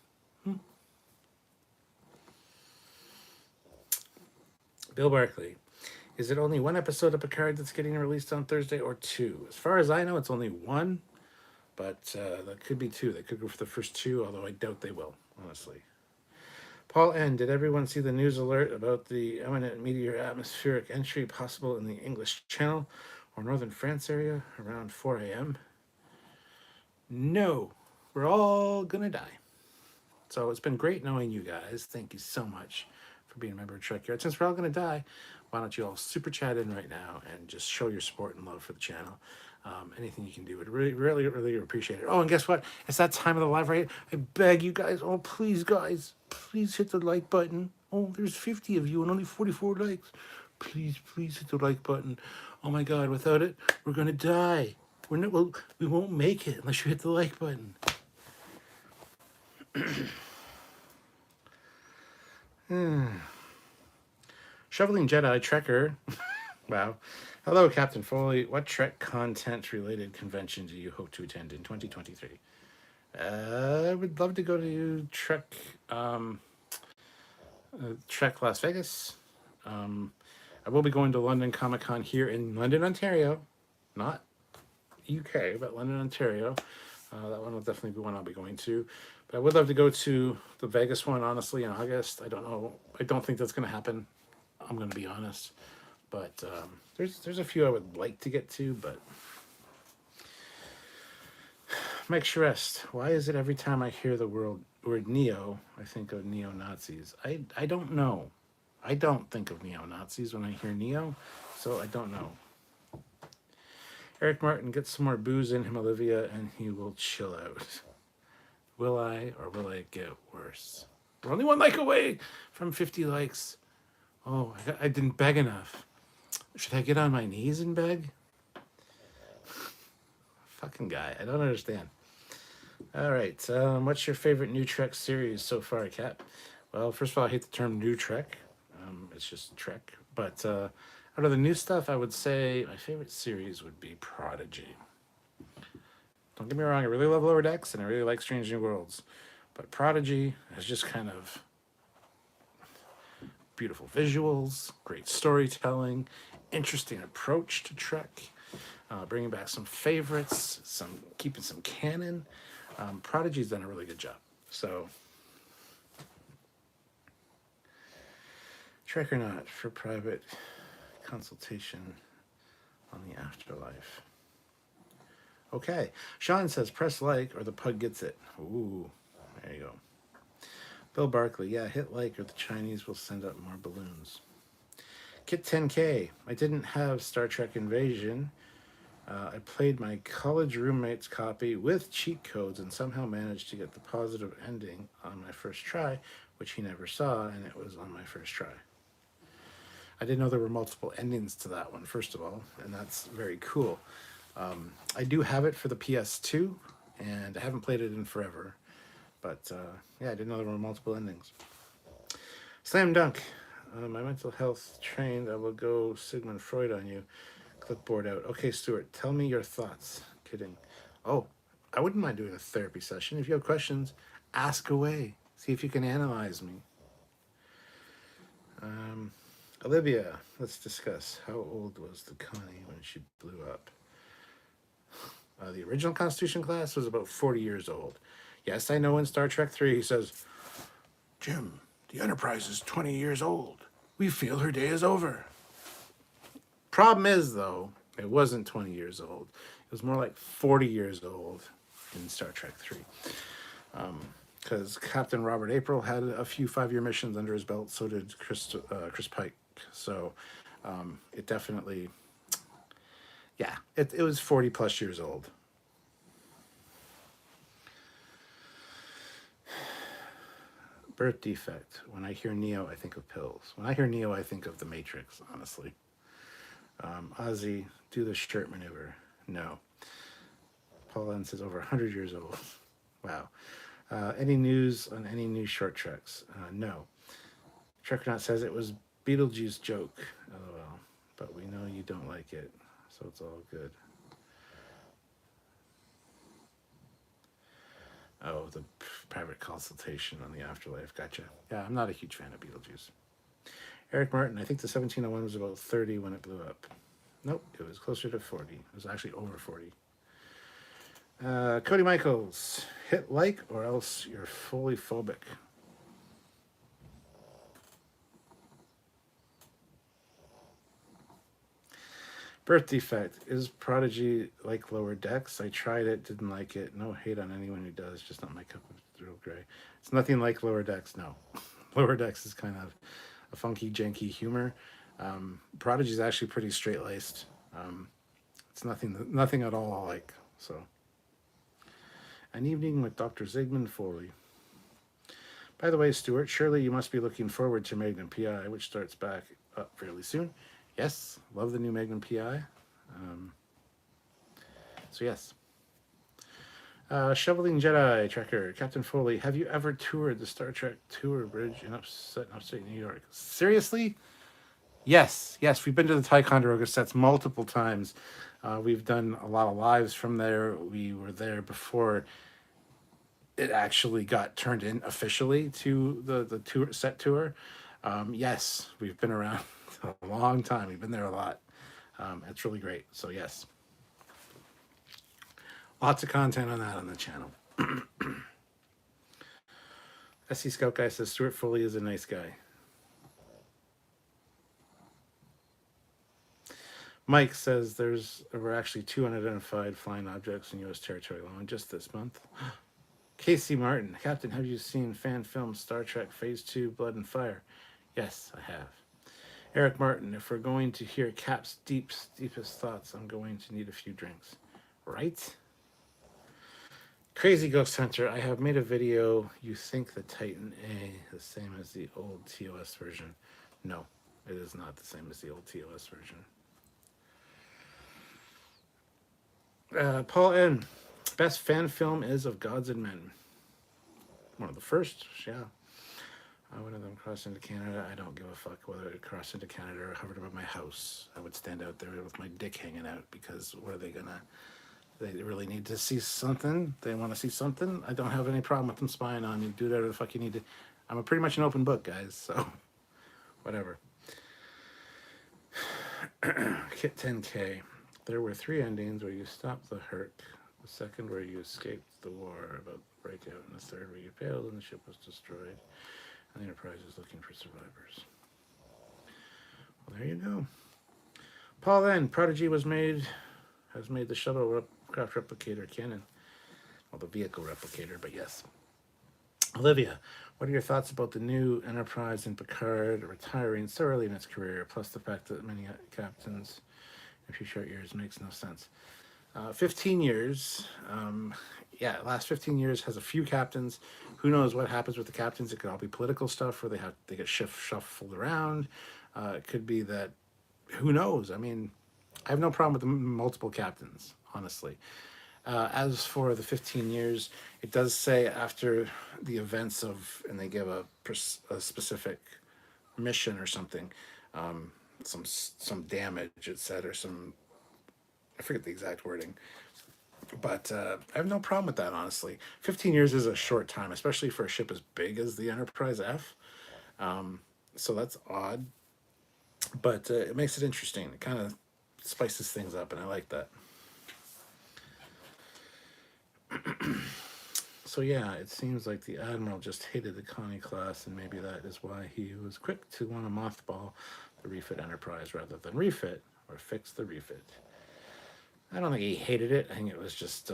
Bill Barkley, is it only one episode of Picard that's getting released on Thursday, or two? As far as I know, it's only one, but that could be two. They could go for the first two, although I doubt they will, honestly. Paul N., did everyone see the news alert about the imminent meteor atmospheric entry possible in the English Channel or Northern France area around 4 a.m.? No, we're all gonna die. So it's been great knowing you guys. Thank you so much for being a member of Trekyards. Since we're all gonna die, why don't you all super chat in right now and just show your support and love for the channel. Anything you can do would really appreciate it. Oh, and guess what? It's that time of the live, right? I beg you guys, oh please guys, please hit the like button. Oh, there's 50 of you and only 44 likes. Please hit the like button. Oh my God, without it, we're gonna die. We won't make it unless you hit the like button. Shoveling Jedi Trekker. Wow. Hello, Captain Foley. What Trek content-related convention do you hope to attend in 2023? I would love to go to Trek Las Vegas. I will be going to London Comic Con here in London, Ontario. Not UK, but London, Ontario. That one will definitely be one I'll be going to. But I would love to go to the Vegas one, honestly, in August. I don't know. I don't think that's going to happen. I'm going to be honest. But there's a few I would like to get to, but... Mike Shrest, why is it every time I hear the word neo, I think of neo-Nazis? I don't know. I don't think of neo-Nazis when I hear neo, so I don't know. Eric Martin, get some more booze in him, Olivia, and he will chill out. Will I, or will it get worse? We're only one like away from 50 likes. Oh, I didn't beg enough. Should I get on my knees and beg? Fucking guy, I don't understand. All right, what's your favorite new Trek series so far, Kat? Well, first of all, I hate the term new Trek. It's just Trek. But out of the new stuff, I would say my favorite series would be Prodigy. Don't get me wrong, I really love Lower Decks, and I really like Strange New Worlds. But Prodigy has just kind of beautiful visuals, great storytelling, interesting approach to Trek, bringing back some favorites, keeping some canon. Prodigy's done a really good job. So, Trek or not for private consultation on the afterlife. Okay. Sean says, press like or the pug gets it. Ooh, there you go. Bill Barkley, yeah, hit like or the Chinese will send up more balloons. Kit 10K, I didn't have Star Trek Invasion. I played my college roommate's copy with cheat codes and somehow managed to get the positive ending on my first try, which he never saw, and it was on my first try. I didn't know there were multiple endings to that one, first of all, and that's very cool. I do have it for the PS2, and I haven't played it in forever. But, yeah, I didn't know there were multiple endings. Slam Dunk. My mental health trained. I will go Sigmund Freud on you. Clipboard out. Okay, Stuart, tell me your thoughts. Kidding. Oh, I wouldn't mind doing a therapy session. If you have questions, ask away. See if you can analyze me. Olivia, let's discuss. How old was the Connie when she blew up? The original Constitution class was about 40 years old. Yes, I know in Star Trek 3 he says, Jim, the Enterprise is 20 years old. We feel her day is over. Problem is, though, it wasn't 20 years old. It was more like 40 years old in Star Trek 3. Because Captain Robert April had a few 5-year missions under his belt, so did Chris Pike. So it definitely, yeah, it was 40 plus years old. Birth defect. When I hear Neo, I think of pills. When I hear Neo, I think of the Matrix, honestly. Ozzy, do the shirt maneuver. No. Paul N says over 100 years old. Wow. Any news on any new short treks? No. Trekyards says it was Beetlejuice joke. LOL. But we know you don't like it, so it's all good. Oh, the private consultation on the afterlife. Gotcha. Yeah, I'm not a huge fan of Beetlejuice. Eric Martin, I think the 1701 was about 30 when it blew up. Nope, it was closer to 40. It was actually over 40. Cody Michaels, hit like or else you're fully phobic. Birth defect. Is Prodigy like Lower Decks? I tried it, didn't like it. No hate on anyone who does, just not my cup of real gray. It's nothing like Lower Decks, no. Lower Decks is kind of a funky, janky humor. Prodigy is actually pretty straight laced. It's nothing at all like. So, an evening with Dr. Zygmunt Foley. By the way, Stuart, surely you must be looking forward to Magnum PI, which starts back up fairly soon. Yes, love the new Magnum PI. So yes. Shoveling Jedi Trekker, Captain Foley, have you ever toured the Star Trek Tour Bridge in upstate New York? Seriously? Yes, we've been to the Ticonderoga sets multiple times. We've done a lot of lives from there. We were there before it actually got turned in officially to the tour set tour. Yes, we've been around a long time. We've been there a lot. It's really great. So yes, lots of content on that on the channel. SC Scout Guy says Stuart Foley is a nice guy. Mike says there were actually 2 unidentified flying objects in U.S. territory alone just this month. Casey Martin, Captain, have you seen fan film Star Trek Phase 2 Blood and Fire? Yes, I have. Eric Martin, if we're going to hear Cap's deepest thoughts, I'm going to need a few drinks. Right? Crazy Ghost Hunter, I have made a video. You think the Titan A the same as the old TOS version? No, it is not the same as the old TOS version. Paul N. Best fan film is Of Gods and Men. One of the first, yeah. One of them crossed into Canada. I don't give a fuck whether it crossed into Canada or hovered above my house. I would stand out there with my dick hanging out because what are they gonna? They really need to see something. They want to see something. I don't have any problem with them spying on you. Do whatever the fuck you need to. I'm pretty much an open book, guys. So, whatever. Kit 10K. There were 3 endings where you stopped the hurt. The second where you escaped the war about the breakout, and the third where you failed and the ship was destroyed. And the Enterprise is looking for survivors. Well, there you go. Paul N. Prodigy has made the shuttlecraft replicator canon. Well, the vehicle replicator, but yes. Olivia, what are your thoughts about the new Enterprise and Picard retiring so early in its career, plus the fact that many captains in a few short years makes no sense? 15 years. Last 15 years has a few captains. Who knows what happens with the captains? It could all be political stuff where they get shuffled around. It could be that, who knows? I mean, I have no problem with the multiple captains, honestly. As for the 15 years, it does say after the events of, and they give a specific mission or something, some damage, it said, or some, I forget the exact wording. But I have no problem with that, honestly. 15 years is a short time, especially for a ship as big as the Enterprise F. So that's odd. But it makes it interesting. It kind of spices things up, and I like that. So yeah, it seems like the Admiral just hated the Connie class, and maybe that is why he was quick to want to mothball the refit Enterprise rather than refit or fix the refit. I don't think he hated it. I think it was just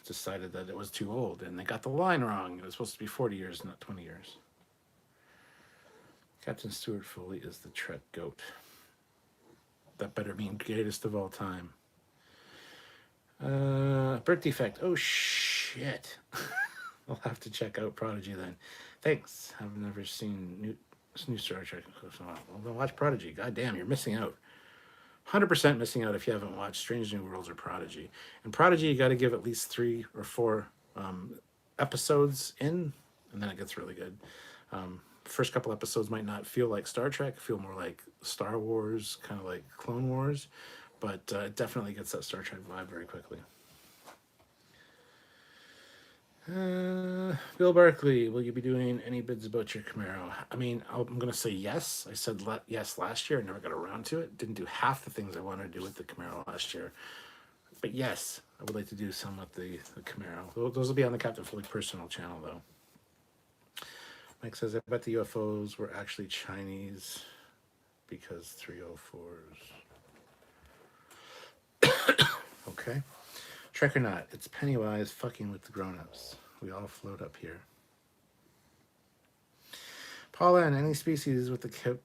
decided that it was too old, and they got the line wrong. It was supposed to be 40 years, not 20 years. Captain Stuart Foley is the Trek goat. That better mean greatest of all time. Birth defect. Oh shit. I'll have to check out Prodigy then. Thanks. I've never seen new Star Trek. Well, then watch Prodigy. God damn, you're missing out. 100% missing out if you haven't watched Strange New Worlds or Prodigy. And Prodigy, you got to give at least 3 or 4 episodes in, and then it gets really good. First couple episodes might not feel like Star Trek, feel more like Star Wars, kind of like Clone Wars, but it definitely gets that Star Trek vibe very quickly. Bill Barkley, will you be doing any bids about your Camaro? I mean, I'm going to say yes. I said yes last year. I never got around to it. Didn't do half the things I wanted to do with the Camaro last year. But yes, I would like to do some with the Camaro. Those will be on the Captain Foley personal channel, though. Mike says, I bet the UFOs were actually Chinese because 304s. Okay. Trek or not, it's Pennywise fucking with the grown-ups. We all float up here. Paula, and any species with the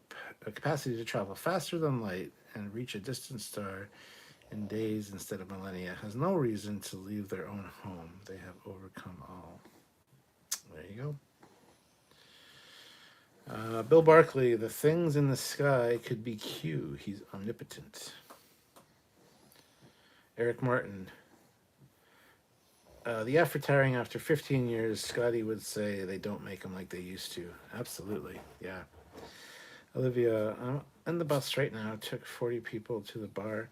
capacity to travel faster than light and reach a distant star in days instead of millennia has no reason to leave their own home. They have overcome all. There you go. Bill Barkley, the things in the sky could be Q. He's omnipotent. Eric Martin, the F retiring after 15 years, Scotty would say they don't make them like they used to. Absolutely, yeah. Olivia, I'm in the bus right now. Took 40 people to the bar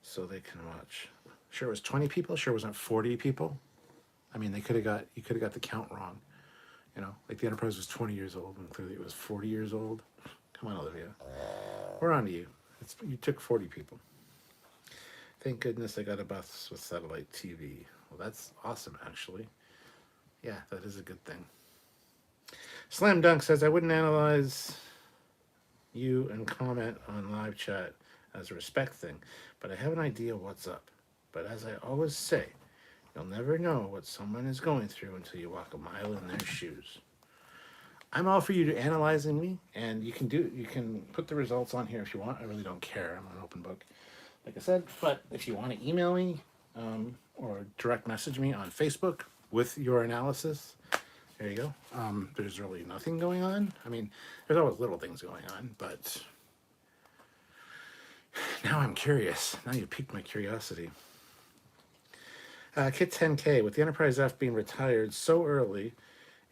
so they can watch. Sure it was 20 people? Sure it wasn't 40 people? I mean, you could have got the count wrong. You know, like the Enterprise was 20 years old and clearly it was 40 years old. Come on, Olivia. We're on to you. You took 40 people. Thank goodness I got a bus with satellite TV. Well, that's awesome, actually. Yeah, that is a good thing. Slam Dunk says, I wouldn't analyze you and comment on live chat as a respect thing, but I have an idea what's up. But as I always say, you'll never know what someone is going through until you walk a mile in their shoes. I'm all for you to analyzing me, and you can put the results on here if you want. I really don't care. I'm an open book, like I said. But if you want to email me or direct message me on Facebook with your analysis, there you go. There's really nothing going on. I mean, there's always little things going on, but now I'm curious. Now you piqued my curiosity. Kit 10K, with the Enterprise F being retired so early,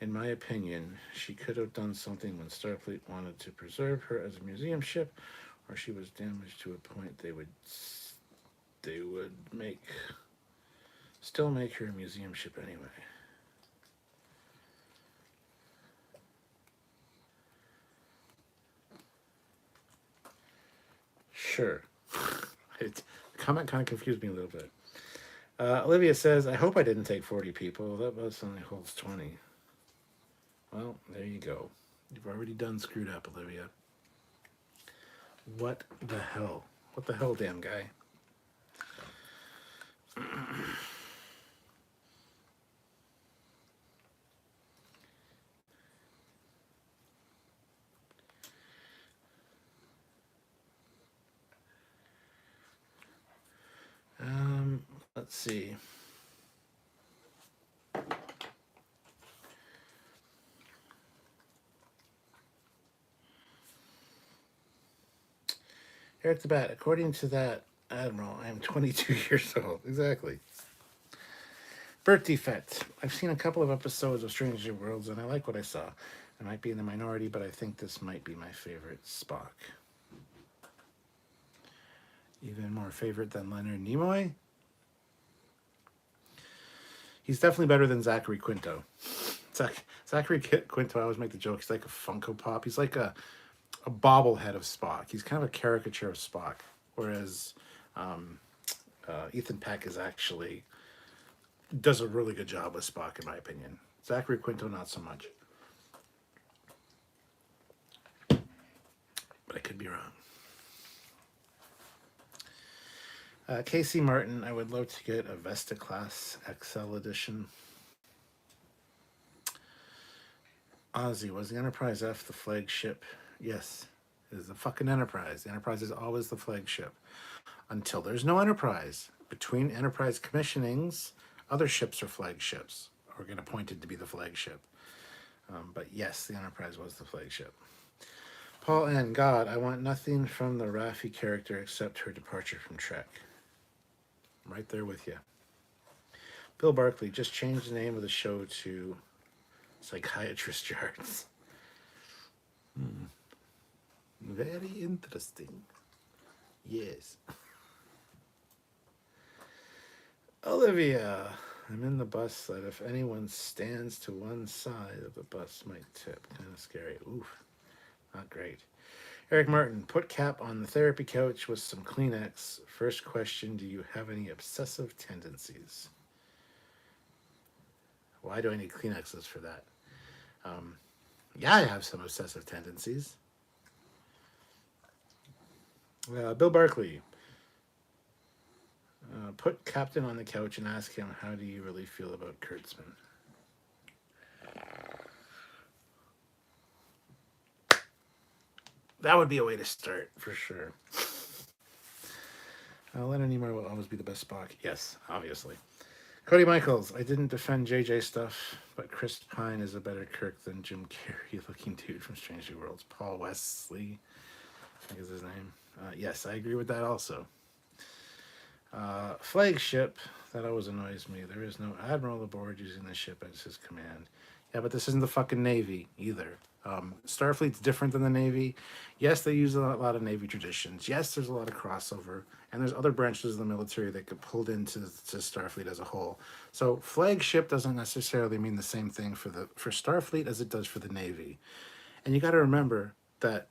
in my opinion, she could have done something when Starfleet wanted to preserve her as a museum ship, or she was damaged to a point they would still make her a museum ship anyway. Sure. The comment kind of confused me a little bit. Olivia says, I hope I didn't take 40 people. That bus only holds 20. Well, there you go. You've already done screwed up, Olivia. What the hell? What the hell, damn guy? Let's see. Eric the Bat, according to that Admiral, I am 22 years old. Exactly. Birth defect. I've seen a couple of episodes of Strange New Worlds, and I like what I saw. I might be in the minority, but I think this might be my favorite Spock. Even more favorite than Leonard Nimoy? He's definitely better than Zachary Quinto. Zachary Quinto, I always make the joke, he's like a Funko Pop. He's like a a bobblehead of Spock. He's kind of a caricature of Spock, whereas Ethan Peck is actually does a really good job with Spock, in my opinion. Zachary Quinto, not so much. But I could be wrong. Casey Martin, I would love to get a Vesta class XL edition. Ozzy, was the Enterprise F the flagship? Yes, it is the fucking Enterprise. The Enterprise is always the flagship. Until there's no Enterprise. Between Enterprise commissionings, other ships are flagships, or get appointed to be the flagship. But yes, the Enterprise was the flagship. Paul N. God, I want nothing from the Raffi character except her departure from Trek. I'm right there with you. Bill Barkley, just change the name of the show to Psychiatrist Yards. Very interesting. Yes. Olivia, I'm in the bus that if anyone stands to one side of the bus might tip. Kind of scary. Oof. Not great. Eric Martin, put Cap on the therapy couch with some Kleenex. First question, do you have any obsessive tendencies? Why do I need Kleenexes for that? Yeah, I have some obsessive tendencies. Bill Barkley, put Captain on the couch and ask him, how do you really feel about Kurtzman? That would be a way to start, for sure. Leonard Nimoy will always be the best Spock. Yes, obviously. Cody Michaels, I didn't defend JJ stuff, but Chris Pine is a better Kirk than Jim Carrey-looking dude from Strange New Worlds. Paul Wesley, I think is his name. Yes, I agree with that also. Flagship, that always annoys me. There is no admiral aboard using the ship as his command. Yeah, but this isn't the fucking Navy either. Starfleet's different than the Navy. Yes, they use a lot of Navy traditions. Yes, there's a lot of crossover. And there's other branches of the military that get pulled into Starfleet as a whole. So flagship doesn't necessarily mean the same thing for Starfleet as it does for the Navy. And you got to remember that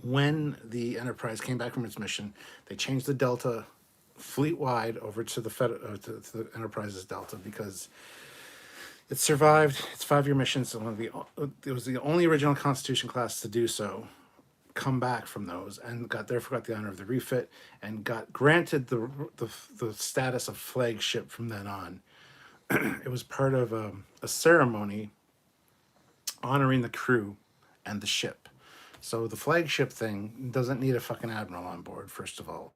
when the Enterprise came back from its mission, they changed the Delta fleet-wide over to the Enterprise's Delta because it survived its 5-year mission. So it was the only original Constitution class to do so, come back from those, and therefore got the honor of the refit and got granted the status of flagship from then on. It was part of a ceremony honoring the crew and the ship. So the flagship thing doesn't need a fucking admiral on board, first of all.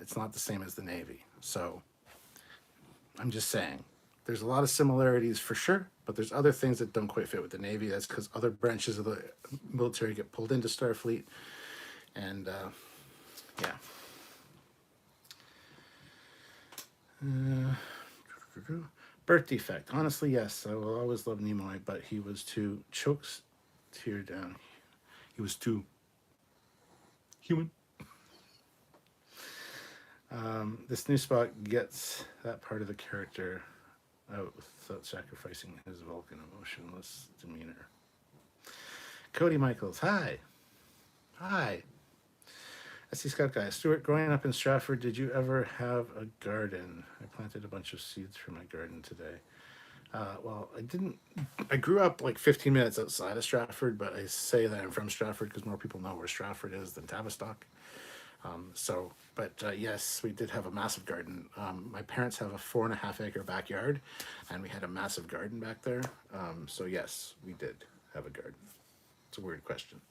It's not the same as the Navy. So I'm just saying. There's a lot of similarities for sure, but there's other things that don't quite fit with the Navy. That's because other branches of the military get pulled into Starfleet. And, yeah. Birth defect. Honestly, yes. I will always love Nimoy, but he was too tear down. He was too human. This new Spock gets that part of the character out without sacrificing his Vulcan emotionless demeanor. Cody Michaels, hi. I see Scott Guy. Stuart, growing up in Stratford, did you ever have a garden? I planted a bunch of seeds for my garden today. Well, I didn't. I grew up like 15 minutes outside of Stratford, but I say that I'm from Stratford because more people know where Stratford is than Tavistock. Yes, we did have a massive garden. My parents have a 4.5 acre backyard, and we had a massive garden back there. So yes, we did have a garden. It's a weird question.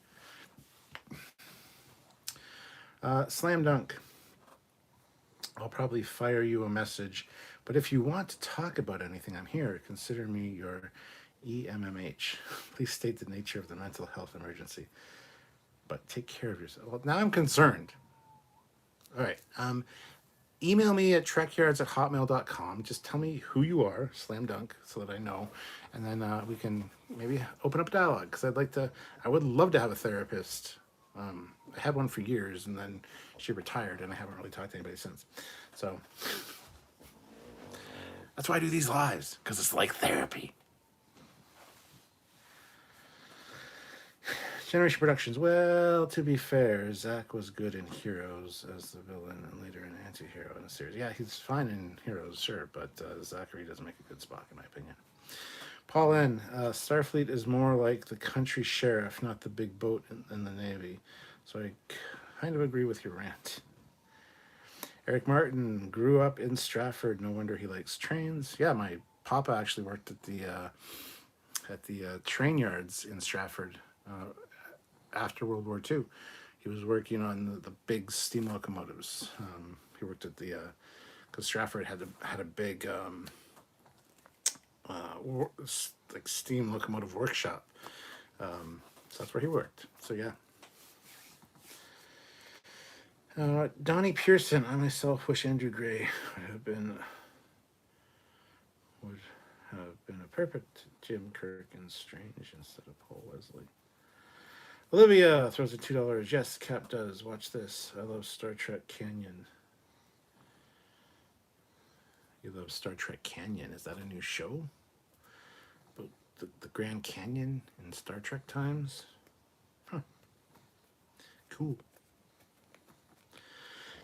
Slam Dunk. I'll probably fire you a message, but if you want to talk about anything, I'm here. Consider me your EMMH. Please state the nature of the mental health emergency, but take care of yourself. Well, now I'm concerned. All right. Email me at trekyards@hotmail.com. Just tell me who you are, Slam Dunk, so that I know. And then we can maybe open up a dialogue, because I would love to have a therapist. I had one for years, and then she retired, and I haven't really talked to anybody since. So that's why I do these lives, because it's like therapy. Generation Productions. Well, to be fair, Zach was good in Heroes as the villain and later an anti-hero in the series. Yeah, he's fine in Heroes, sure, but Zachary doesn't make a good Spock, in my opinion. Paul N. Starfleet is more like the country sheriff, not the big boat in the Navy. So I kind of agree with your rant. Eric Martin grew up in Stratford. No wonder he likes trains. Yeah, my papa actually worked at the train yards in Stratford after World War II. He was working on the big steam locomotives. He worked at the because Stratford had a big like steam locomotive workshop. So that's where he worked. So yeah. Donnie Pearson. I myself wish Andrew Gray would have been a perfect Jim Kirk and Strange instead of Paul Wesley. Olivia throws a $2. Yes, Cap does. Watch this. I love Star Trek Canyon. You love Star Trek Canyon. Is that a new show? About the Grand Canyon in Star Trek times? Huh. Cool.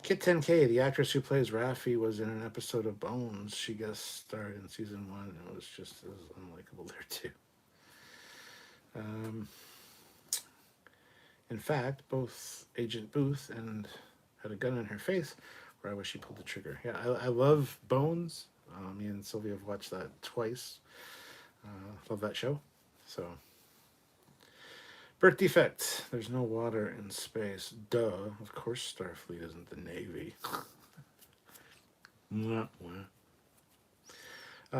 Kit 10K, the actress who plays Raffi, was in an episode of Bones. She guest starred in season 1 and was just as unlikable there too. In fact, both Agent Booth and had a gun in her face, where I wish she pulled the trigger. Yeah, I love Bones. Me and Sylvia have watched that twice. Love that show. So, birth defect. There's no water in space. Duh. Of course, Starfleet isn't the Navy.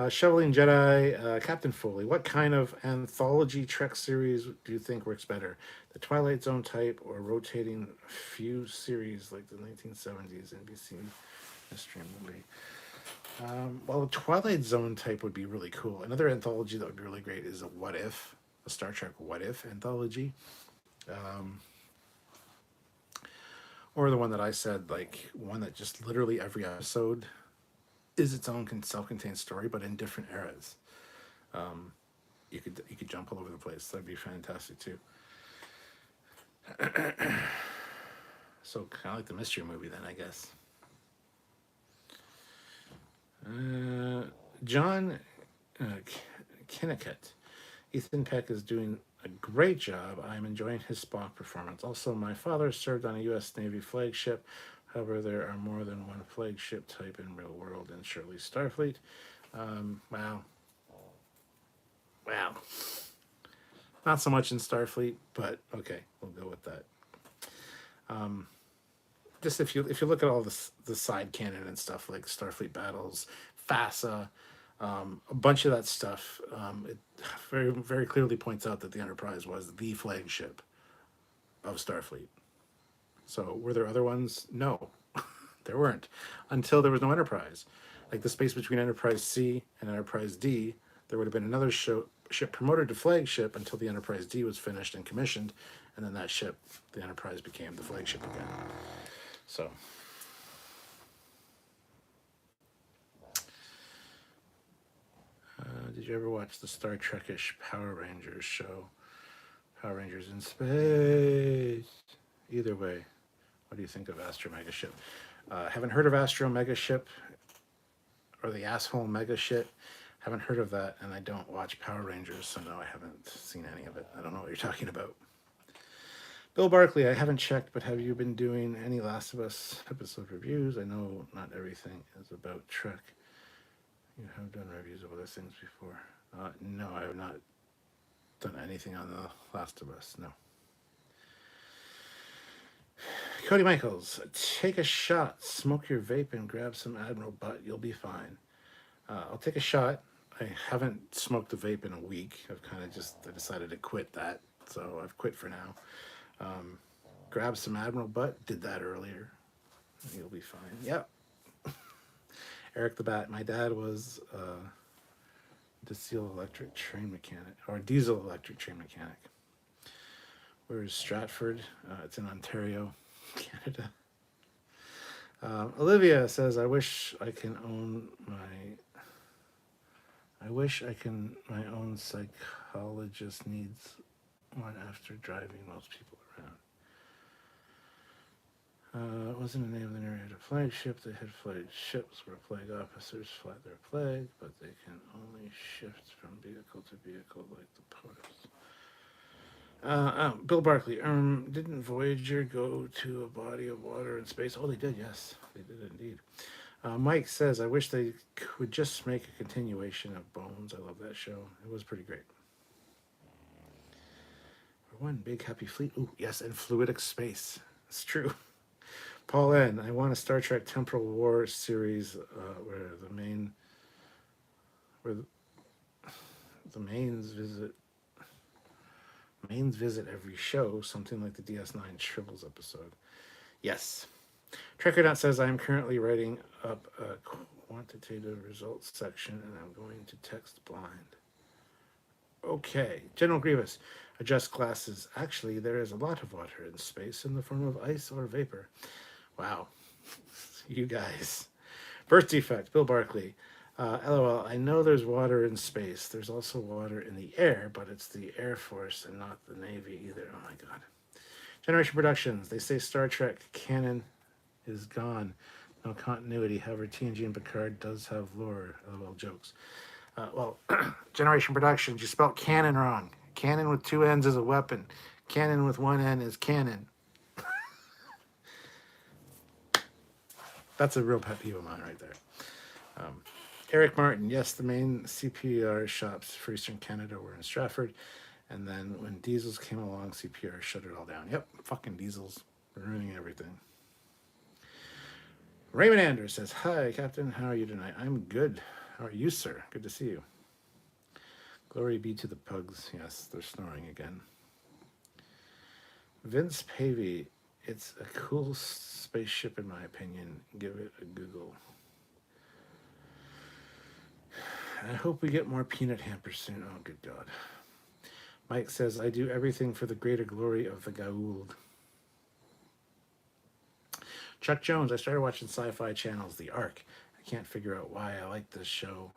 Shoveling Jedi, Captain Foley. What kind of anthology Trek series do you think works better? The Twilight Zone type or rotating few series like the 1970s NBC mystery movie? Well, the Twilight Zone type would be really cool. Another anthology that would be really great is a Star Trek What If anthology. Or the one that I said, like one that just literally every episode is its own self-contained story, but in different eras. You could jump all over the place. That'd be fantastic too. So kind of like the mystery movie, then I guess. John Kinnickett. Ethan Peck is doing a great job. I'm enjoying his Spock performance. Also, my father served on a U.S. Navy flagship. However, there are more than one flagship type in real world, and surely Starfleet. Wow. Not so much in Starfleet, but okay, we'll go with that. Just if you look at all the side canon and stuff like Starfleet Battles, FASA, a bunch of that stuff, it very, very clearly points out that the Enterprise was the flagship of Starfleet. So were there other ones? No, there weren't, until there was no Enterprise. Like the space between Enterprise C and Enterprise D, there would have been another ship promoted to flagship until the Enterprise D was finished and commissioned, and then that ship, the Enterprise, became the flagship again. So, did you ever watch the Star Trek-ish Power Rangers show? Power Rangers in Space. Either way, what do you think of Astro Megaship? Haven't heard of Astro Megaship or the asshole mega shit. Haven't heard of that, and I don't watch Power Rangers, so no, I haven't seen any of it. I don't know what you're talking about. Bill Barkley, I haven't checked, but have you been doing any Last of Us episode reviews? I know not everything is about Trek. You have done reviews of other things before. No, I have not done anything on The Last of Us, no. Cody Michaels, take a shot, smoke your vape, and grab some Admiral Butt. You'll be fine. I'll take a shot. I haven't smoked a vape in a week. I decided to quit that, so I've quit for now. Grab some Admiral Butt. Did that earlier. You'll be fine. Yep. Eric the Bat. My dad was diesel electric train mechanic. Where is Stratford? It's in Ontario, Canada. Olivia says, I wish I my own psychologist needs one after driving most people around. It wasn't the name of the narrated flagship. The head flag ships where flag officers fly their flag, but they can only shift from vehicle to vehicle like the POTUS. Bill Barkley. Didn't Voyager go to a body of water in space? Oh, they did. Yes, they did indeed. Mike says, I wish they could just make a continuation of Bones. I love that show. It was pretty great. One big happy fleet. Ooh, yes, and fluidic space. It's true. Paul N. I want a Star Trek Temporal War series where the mains visit every show, something like the DS9 Shrivels episode. Yes. Trekyards says I am currently writing up a quantitative results section and I'm going to text blind. Okay. General Grievous. Adjust glasses. Actually, there is a lot of water in space in the form of ice or vapor. Wow. You guys. Birth defect. Bill Barkley. LOL. I know there's water in space. There's also water in the air, but it's the Air Force and not the Navy either. Oh my God. Generation Productions. They say Star Trek canon is gone. No continuity. However, TNG and Picard does have lore. LOL jokes. Generation Productions. You spelled canon wrong. Cannon with two ends is a weapon. Cannon with one end is cannon. That's a real pet peeve of mine right there. Eric Martin, yes, the main CPR shops for Eastern Canada were in Stratford. And then when diesels came along, CPR shut it all down. Yep, fucking diesels. Ruining everything. Raymond Anders says, hi, Captain. How are you tonight? I'm good. How are you, sir? Good to see you. Glory be to the pugs. Yes, they're snoring again. Vince Pavey, it's a cool spaceship in my opinion. Give it a Google. I hope we get more peanut hampers soon. Oh, good God. Mike says, I do everything for the greater glory of the Goa'uld. Chuck Jones, I started watching Sci-Fi Channel's The Ark. I can't figure out why I like this show.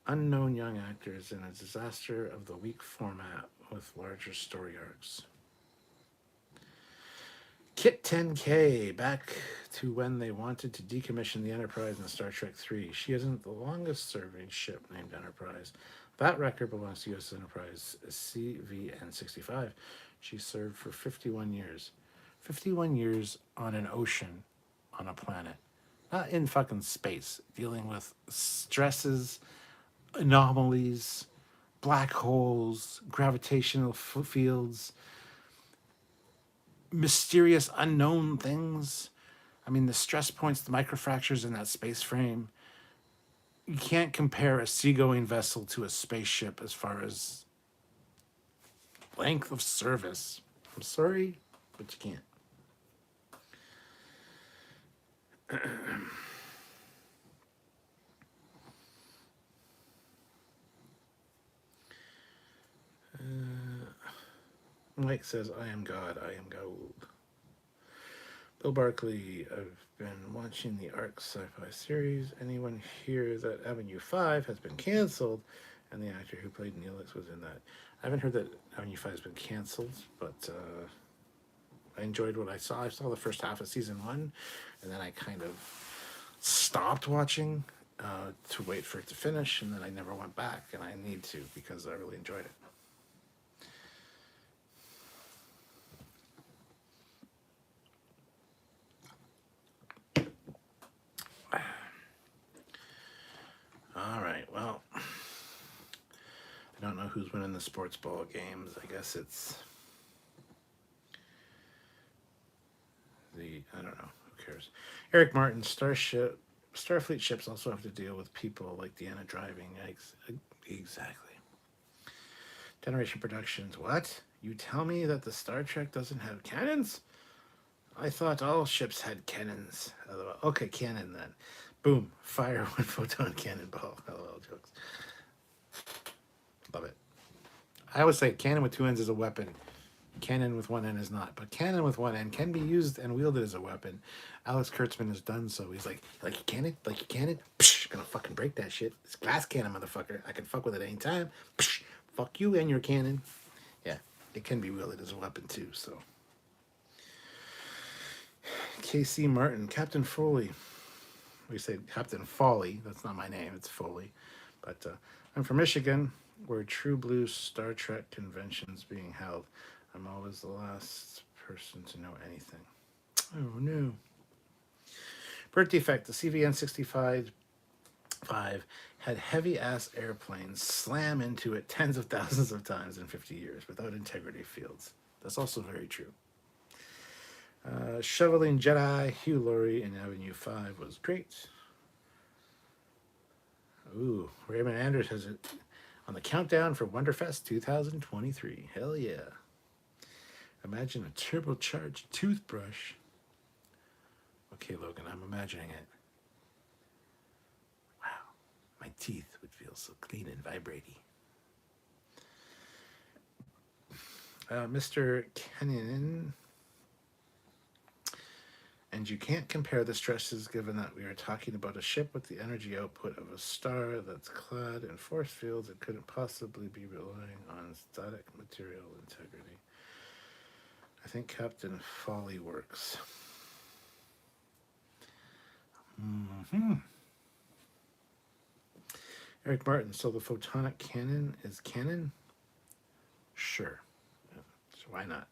Unknown young actors in a disaster of the weak format with larger story arcs. Kit 10K, back to when they wanted to decommission the Enterprise in Star Trek 3. She isn't the longest serving ship named Enterprise. That record belongs to U.S. Enterprise CVN-65. She served for 51 years. 51 years on an ocean, on a planet. Not in fucking space, dealing with stresses, anomalies, black holes, gravitational fields, mysterious unknown things. I mean, the stress points, the microfractures in that space frame. You can't compare a seagoing vessel to a spaceship as far as length of service. I'm sorry, but you can't. Mike says, I am God, I am Goa'uld. Bill Barkley, I've been watching the Arc sci-fi series. Anyone hear that Avenue 5 has been canceled? And the actor who played Neelix was in that. I haven't heard that Avenue 5 has been canceled, but I enjoyed what I saw. I saw the first half of season 1, and then I kind of stopped watching to wait for it to finish, and then I never went back, and I need to because I really enjoyed it. All right, well, I don't know who's winning the sports ball games. I guess it's I don't know, who cares? Eric Martin, Starfleet ships also have to deal with people like Deanna driving. Exactly. Generation Productions, what? You tell me that the Star Trek doesn't have cannons? I thought all ships had cannons. Okay, cannon then. Boom, fire one photon cannonball. LOL jokes. Love it. I always say cannon with two ends is a weapon. Cannon with one end is not. But cannon with one end can be used and wielded as a weapon. Alex Kurtzman has done so. He's like your cannon? Like your cannon? Psh, gonna fucking break that shit. It's glass cannon, motherfucker. I can fuck with it anytime. Psh, fuck you and your cannon. Yeah. it can be wielded as a weapon too. So, KC Martin, Captain Foley. We say Captain Foley. That's not my name. It's Foley. But I'm from Michigan, where True Blue Star Trek convention's being held. I'm always the last person to know anything. Oh no. Bird defect. The CVN 65 had heavy ass airplanes slam into it tens of thousands of times in 50 years without integrity fields. That's also very true. Shoveling Jedi, Hugh Laurie in Avenue 5 was great. Ooh, Raymond Anders has it on the countdown for Wonderfest 2023. Hell yeah. Imagine a turbocharged toothbrush. Okay, Logan, I'm imagining it. Wow, my teeth would feel so clean and vibrating. Mr. Kenyon. And you can't compare the stresses given that we are talking about a ship with the energy output of a star that's clad in force fields and couldn't possibly be relying on static material integrity. I think Captain Foley works. Eric Martin, so the photonic cannon is canon? Sure. So why not?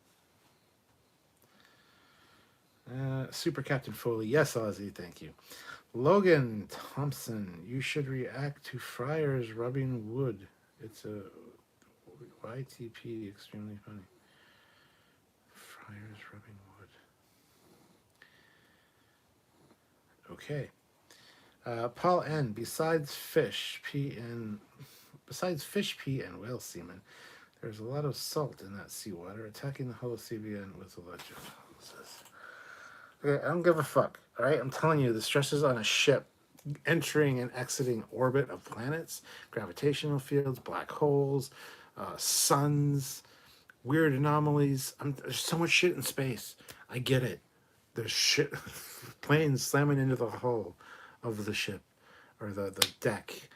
Super Captain Foley. Yes, Ozzy, thank you. Logan Thompson, you should react to Friars rubbing wood. It's a YTP, extremely funny. Friars rubbing wood. Okay. Paul N. Besides fish, pee, and whale semen, there's a lot of salt in that seawater, attacking the hull of CBN with electric. Okay, I don't give a fuck. All right, I'm telling you, the stresses on a ship entering and exiting orbit of planets, gravitational fields, black holes, suns, weird anomalies. There's so much shit in space. I get it. There's shit, planes slamming into the hull of the ship or the deck.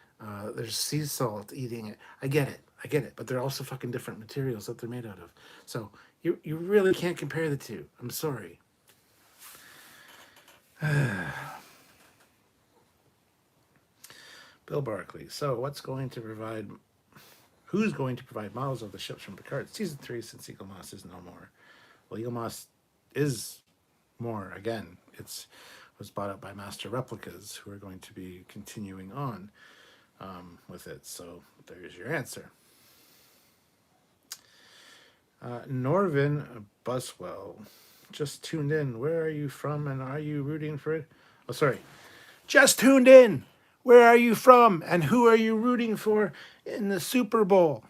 There's sea salt eating it. I get it. But they're also fucking different materials that they're made out of. So you really can't compare the two. I'm sorry. Bill Barkley. So who's going to provide models of the ships from Picard season 3 since Eagle Moss is no more? Well, Eagle Moss is more again. Was bought up by Master Replicas, who are going to be continuing on with it. So there's your answer. Norvin Buswell just tuned in. Where are you from, and are you rooting for it? Oh, sorry. Just tuned in. Where are you from, and who are you rooting for in the Super Bowl?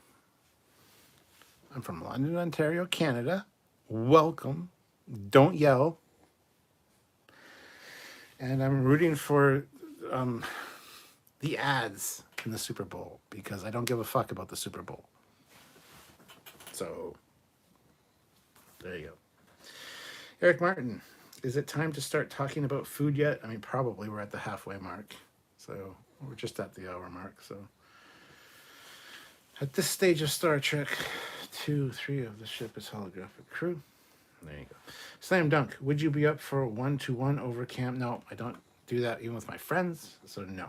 I'm from London, Ontario, Canada. Welcome. Don't yell. And I'm rooting for the ads in the Super Bowl because I don't give a fuck about the Super Bowl. So, there you go. Eric Martin, is it time to start talking about food yet? I mean, probably we're at the halfway mark. So, we're just at the hour mark. So, at this stage of Star Trek, 2-3 of the ship is holographic crew. There you go. Slam dunk. Would you be up for 1-to-1 over camp? No, I don't do that even with my friends. So, no.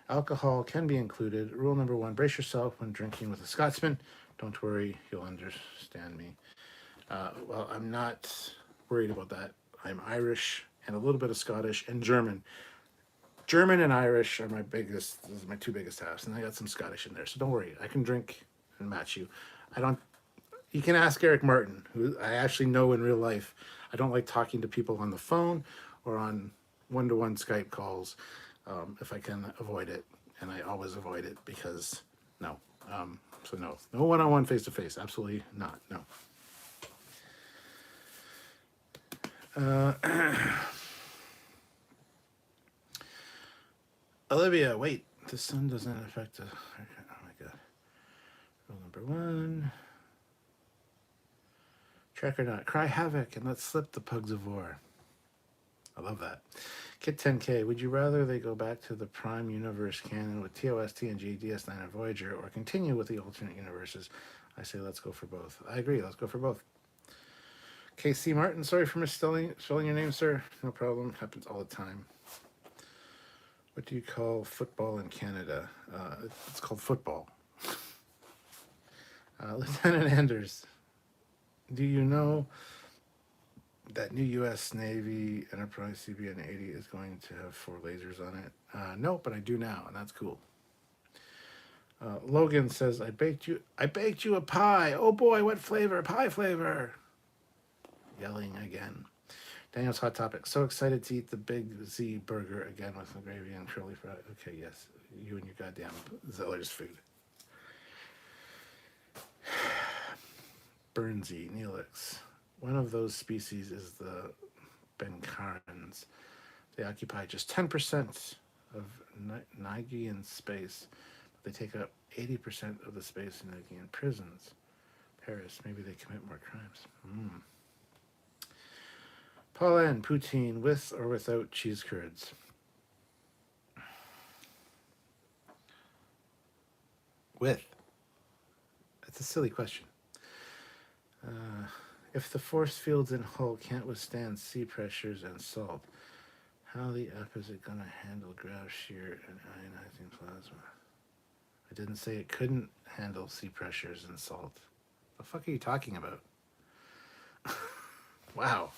Alcohol can be included. Rule number 1, brace yourself when drinking with a Scotsman. Don't worry, you'll understand me. Well, I'm not worried about that. I'm Irish and a little bit of Scottish and German. German and Irish are those are my two biggest halves, and I got some Scottish in there. So don't worry, I can drink and match you. You can ask Eric Martin, who I actually know in real life. I don't like talking to people on the phone or on one-to-one Skype calls if I can avoid it, and I always avoid it because no. So no one-on-one face-to-face, absolutely not, no. Olivia, wait, the sun doesn't affect us. Oh my god. Rule number 1. Track or not, cry havoc and let's slip the pugs of war. I love that. Kit 10K, would you rather they go back to the Prime Universe canon with TOS, TNG, DS9, and Voyager, or continue with the alternate universes? I say let's go for both. I agree. Let's go for both. KC Martin, sorry for misspelling your name, sir. No problem. Happens all the time. What do you call football in Canada? It's called football. Lieutenant Anders, do you know that new U.S. Navy Enterprise CBN-80 is going to have 4 lasers on it? No, but I do now, and that's cool. Logan says, I baked you a pie. Oh boy, what flavor? Pie flavor. Yelling again. Daniel's Hot Topic. So excited to eat the Big Z burger again with the gravy and curly fry. Okay, yes. You and your goddamn Zeller's food. Burnsy, Neelix. One of those species is the Benkarans. They occupy just 10% of Nigerian space. They take up 80% of the space in Nigerian prisons. Paris, maybe they commit more crimes. Paul N. Poutine with or without cheese curds? With. That's a silly question. If the force fields in Hull can't withstand sea pressures and salt, how the F is it going to handle grav shear and ionizing plasma? I didn't say it couldn't handle sea pressures and salt. The fuck are you talking about? Wow.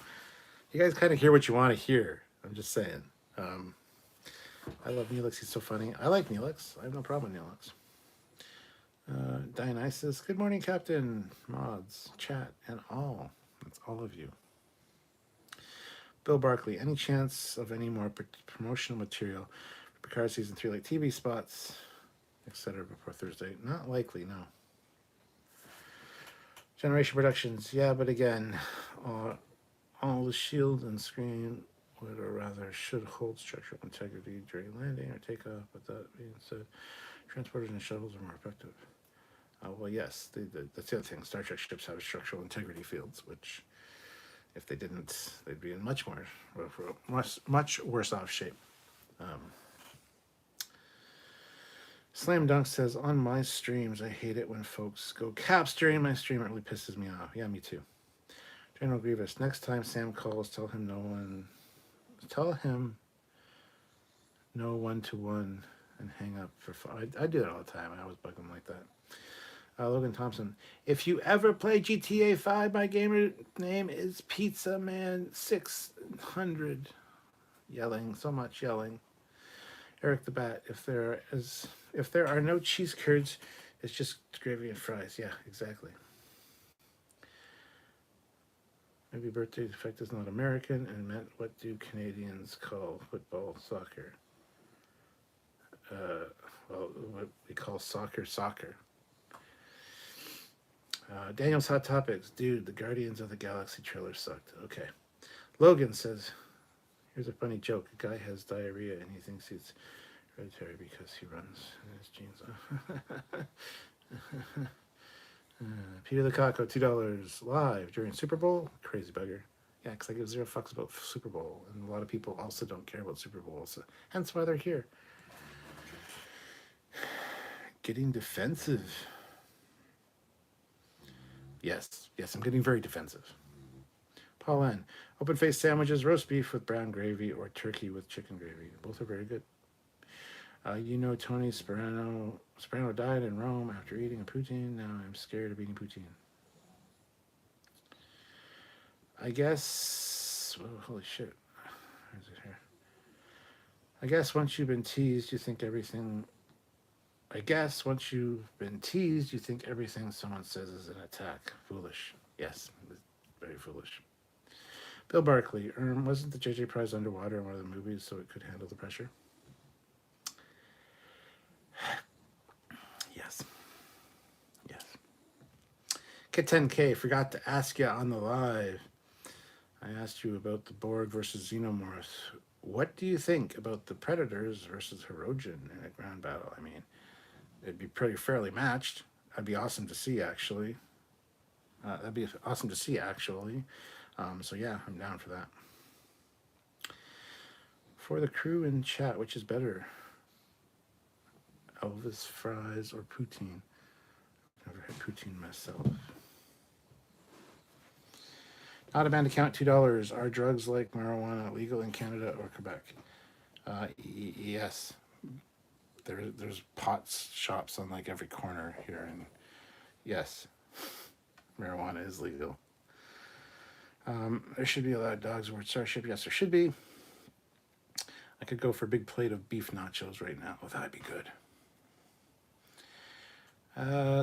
You guys kind of hear what you want to hear. I'm just saying. I love Neelix. He's so funny. I like Neelix. I have no problem with Neelix. Dionysus. Good morning, Captain. Mods, chat, and all. That's all of you. Bill Barkley. Any chance of any more promotional material for Picard Season 3, like TV spots, etc., before Thursday? Not likely, no. Generation Productions. Yeah, but again, all the shield and screen would, or rather should, hold structural integrity during landing or takeoff, but that being said, transporters and shuttles are more effective. Well, yes, that's the other thing. Star Trek ships have structural integrity fields, which, if they didn't, they'd be in much worse off shape. Slam Dunk says, on my streams, I hate it when folks go caps during my stream. It really pisses me off. Yeah, me too. General Grievous, next time Sam calls, tell him no one-to-one and hang up for fun. I do that all the time. I always bug him like that. Logan Thompson, if you ever play GTA 5, my gamer name is Pizza Man 600. Yelling, so much yelling. Eric the Bat, if there are no cheese curds, it's just gravy and fries. Yeah, exactly. Maybe birthday defect is not American and meant what do Canadians call football soccer? Well, what we call soccer. Daniel's Hot Topics. Dude, the Guardians of the Galaxy trailer sucked. Okay. Logan says, here's a funny joke. A guy has diarrhea and he thinks he's hereditary because he runs in his genes. Peter the Caco, $2 live during Super Bowl. Crazy bugger. Yeah, because I give 0 fucks about Super Bowl. And a lot of people also don't care about Super Bowl. So hence why they're here. Getting defensive. Yes, I'm getting very defensive. Paul N. Open-faced sandwiches, roast beef with brown gravy, or turkey with chicken gravy. Both are very good. Tony Sperano died in Rome after eating a poutine. Now I'm scared of eating poutine. I guess... Oh, holy shit. Where's it here? I guess once you've been teased, you think everything someone says is an attack. Foolish. Yes, very foolish. Bill Barkley. Wasn't the JJ Prize underwater in one of the movies so it could handle the pressure? Yes. Kit 10K, forgot to ask you on the live. I asked you about the Borg versus Xenomorph. What do you think about the Predators versus Hirogen in a ground battle? I mean, it'd be fairly matched. That'd be awesome to see, actually. So yeah, I'm down for that. For the crew in chat, which is better? Elvis fries or poutine? Never had poutine myself. Not a band account, $2. Are drugs like marijuana legal in Canada or Quebec? Yes. There's pots shops on like every corner here, and yes, marijuana is legal. There should be allowed dogs aboard Starship. Yes, there should be. I could go for a big plate of beef nachos right now. Oh, that'd be good.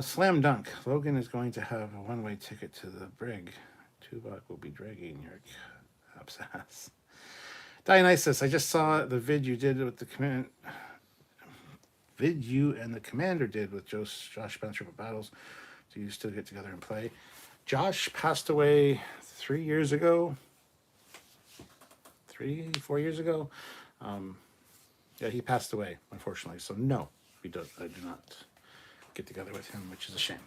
Slam dunk. Logan is going to have a one-way ticket to the brig. Tuvok will be dragging your cap's ass. Dionysus, I just saw the vid you did with the command. Vid you and the commander did with Josh Spencer of Battles. Do you still get together and play? Josh passed away 3 years ago. 4 years ago. Yeah, he passed away, unfortunately. So no, I do not get together with him, which is a shame.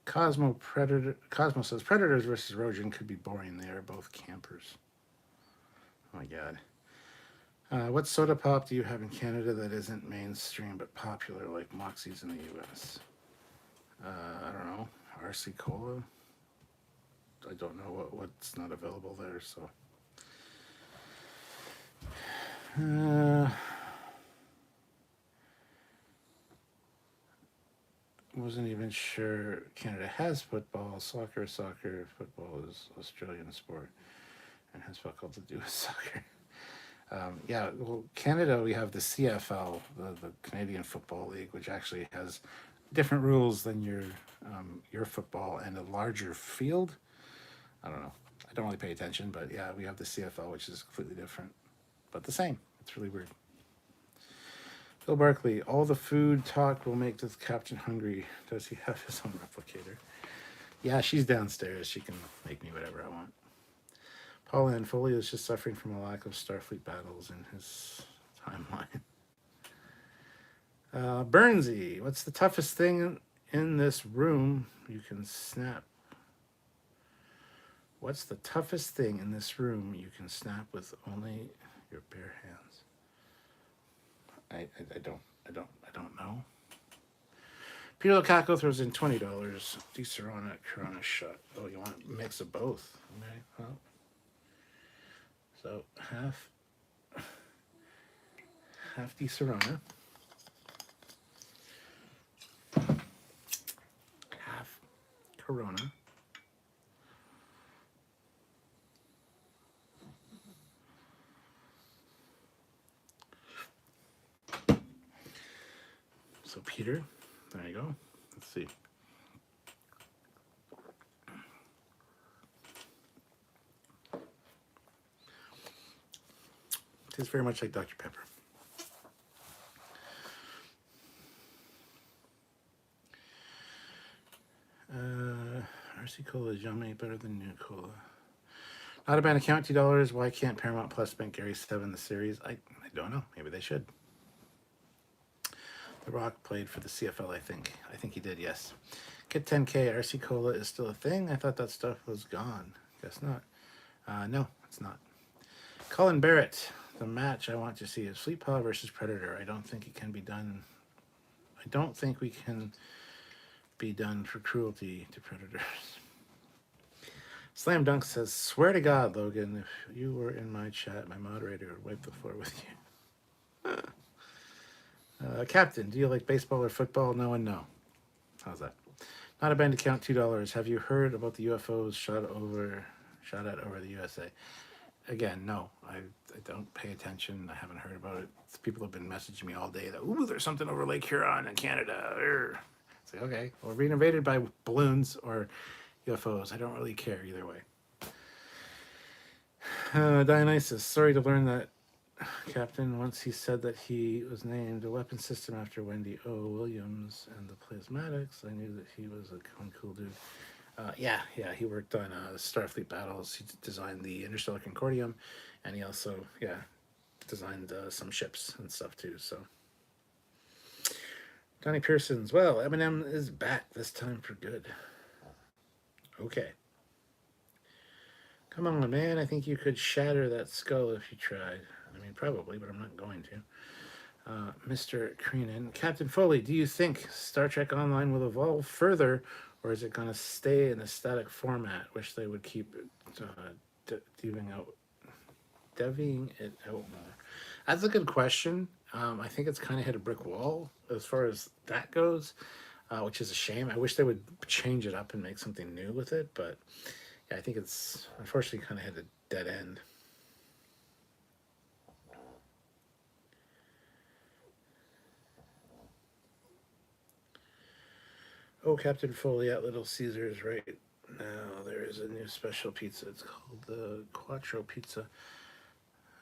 Cosmo says Predators versus Rogan could be boring. They are both campers. Oh my god. What soda pop do you have in Canada that isn't mainstream but popular like Moxie's in the US? I don't know. RC Cola? I don't know what's not available there, so. Wasn't even sure Canada has football. Soccer, football is Australian sport and has fuck all to do with soccer. Yeah, well, Canada, we have the CFL, the Canadian Football League, which actually has different rules than your football and a larger field. I don't know. I don't really pay attention, but yeah, we have the CFL, which is completely different, but the same. It's really weird. Bill Barkley, all the food talk will make this captain hungry. Does he have his own replicator? Yeah, she's downstairs. She can make me whatever I want. Paul and Foley is just suffering from a lack of Starfleet battles in his timeline. Burnsy, what's the toughest thing in this room you can snap? What's the toughest thing in this room you can snap with only your bare hands? I don't know. Peter Lukaku throws in $20. Di Serrano Corona shot. Oh, you want a mix of both? Okay. Well, so half Di Serrano, half Corona. So Peter, there you go. Let's see. Tastes very much like Dr. Pepper. RC Cola is yummy, better than new cola. Not a band account, $2. Why can't Paramount Plus bank Gary 7 the series? I don't know. Maybe they should. The Rock played for the CFL, I think. I think he did, yes. Get 10K. RC Cola is still a thing? I thought that stuff was gone. Guess not. No, it's not. Colin Barrett. The match I want to see is Fleet Paw versus Predator. I don't think it can be done. I don't think we can be done for cruelty to predators. Slam Dunk says, swear to God, Logan, if you were in my chat, my moderator would wipe the floor with you. Captain, do you like baseball or football? No and no. How's that? Not a band account, $2. Have you heard about the UFOs shot at over the USA? Again, no. I don't pay attention. I haven't heard about it. People have been messaging me all day that, ooh, there's something over Lake Huron in Canada. It's like, okay, well, we're being invaded by balloons or UFOs. I don't really care either way. Dionysus, sorry to learn that, Captain. Once he said that he was named a weapon system after Wendy O. Williams and the Plasmatics, I knew that he was a cool dude. Yeah, he worked on Starfleet battles. He designed the Interstellar Concordium, and he also, designed some ships and stuff too. So, Donnie Pearson's, well, Eminem is back this time for good. Okay. Come on, man. I think you could shatter that skull if you tried. I mean, probably, but I'm not going to. Mr. Creenan. Captain Foley, do you think Star Trek Online will evolve further, or is it going to stay in a static format? Wish they would keep divvying out, divvying it out more. That's a good question. I think it's kind of hit a brick wall as far as that goes, which is a shame. I wish they would change it up and make something new with it, but yeah, I think it's unfortunately kind of hit a dead end. Oh, Captain Foley at Little Caesars right now. There is a new special pizza. It's called the Quattro Pizza.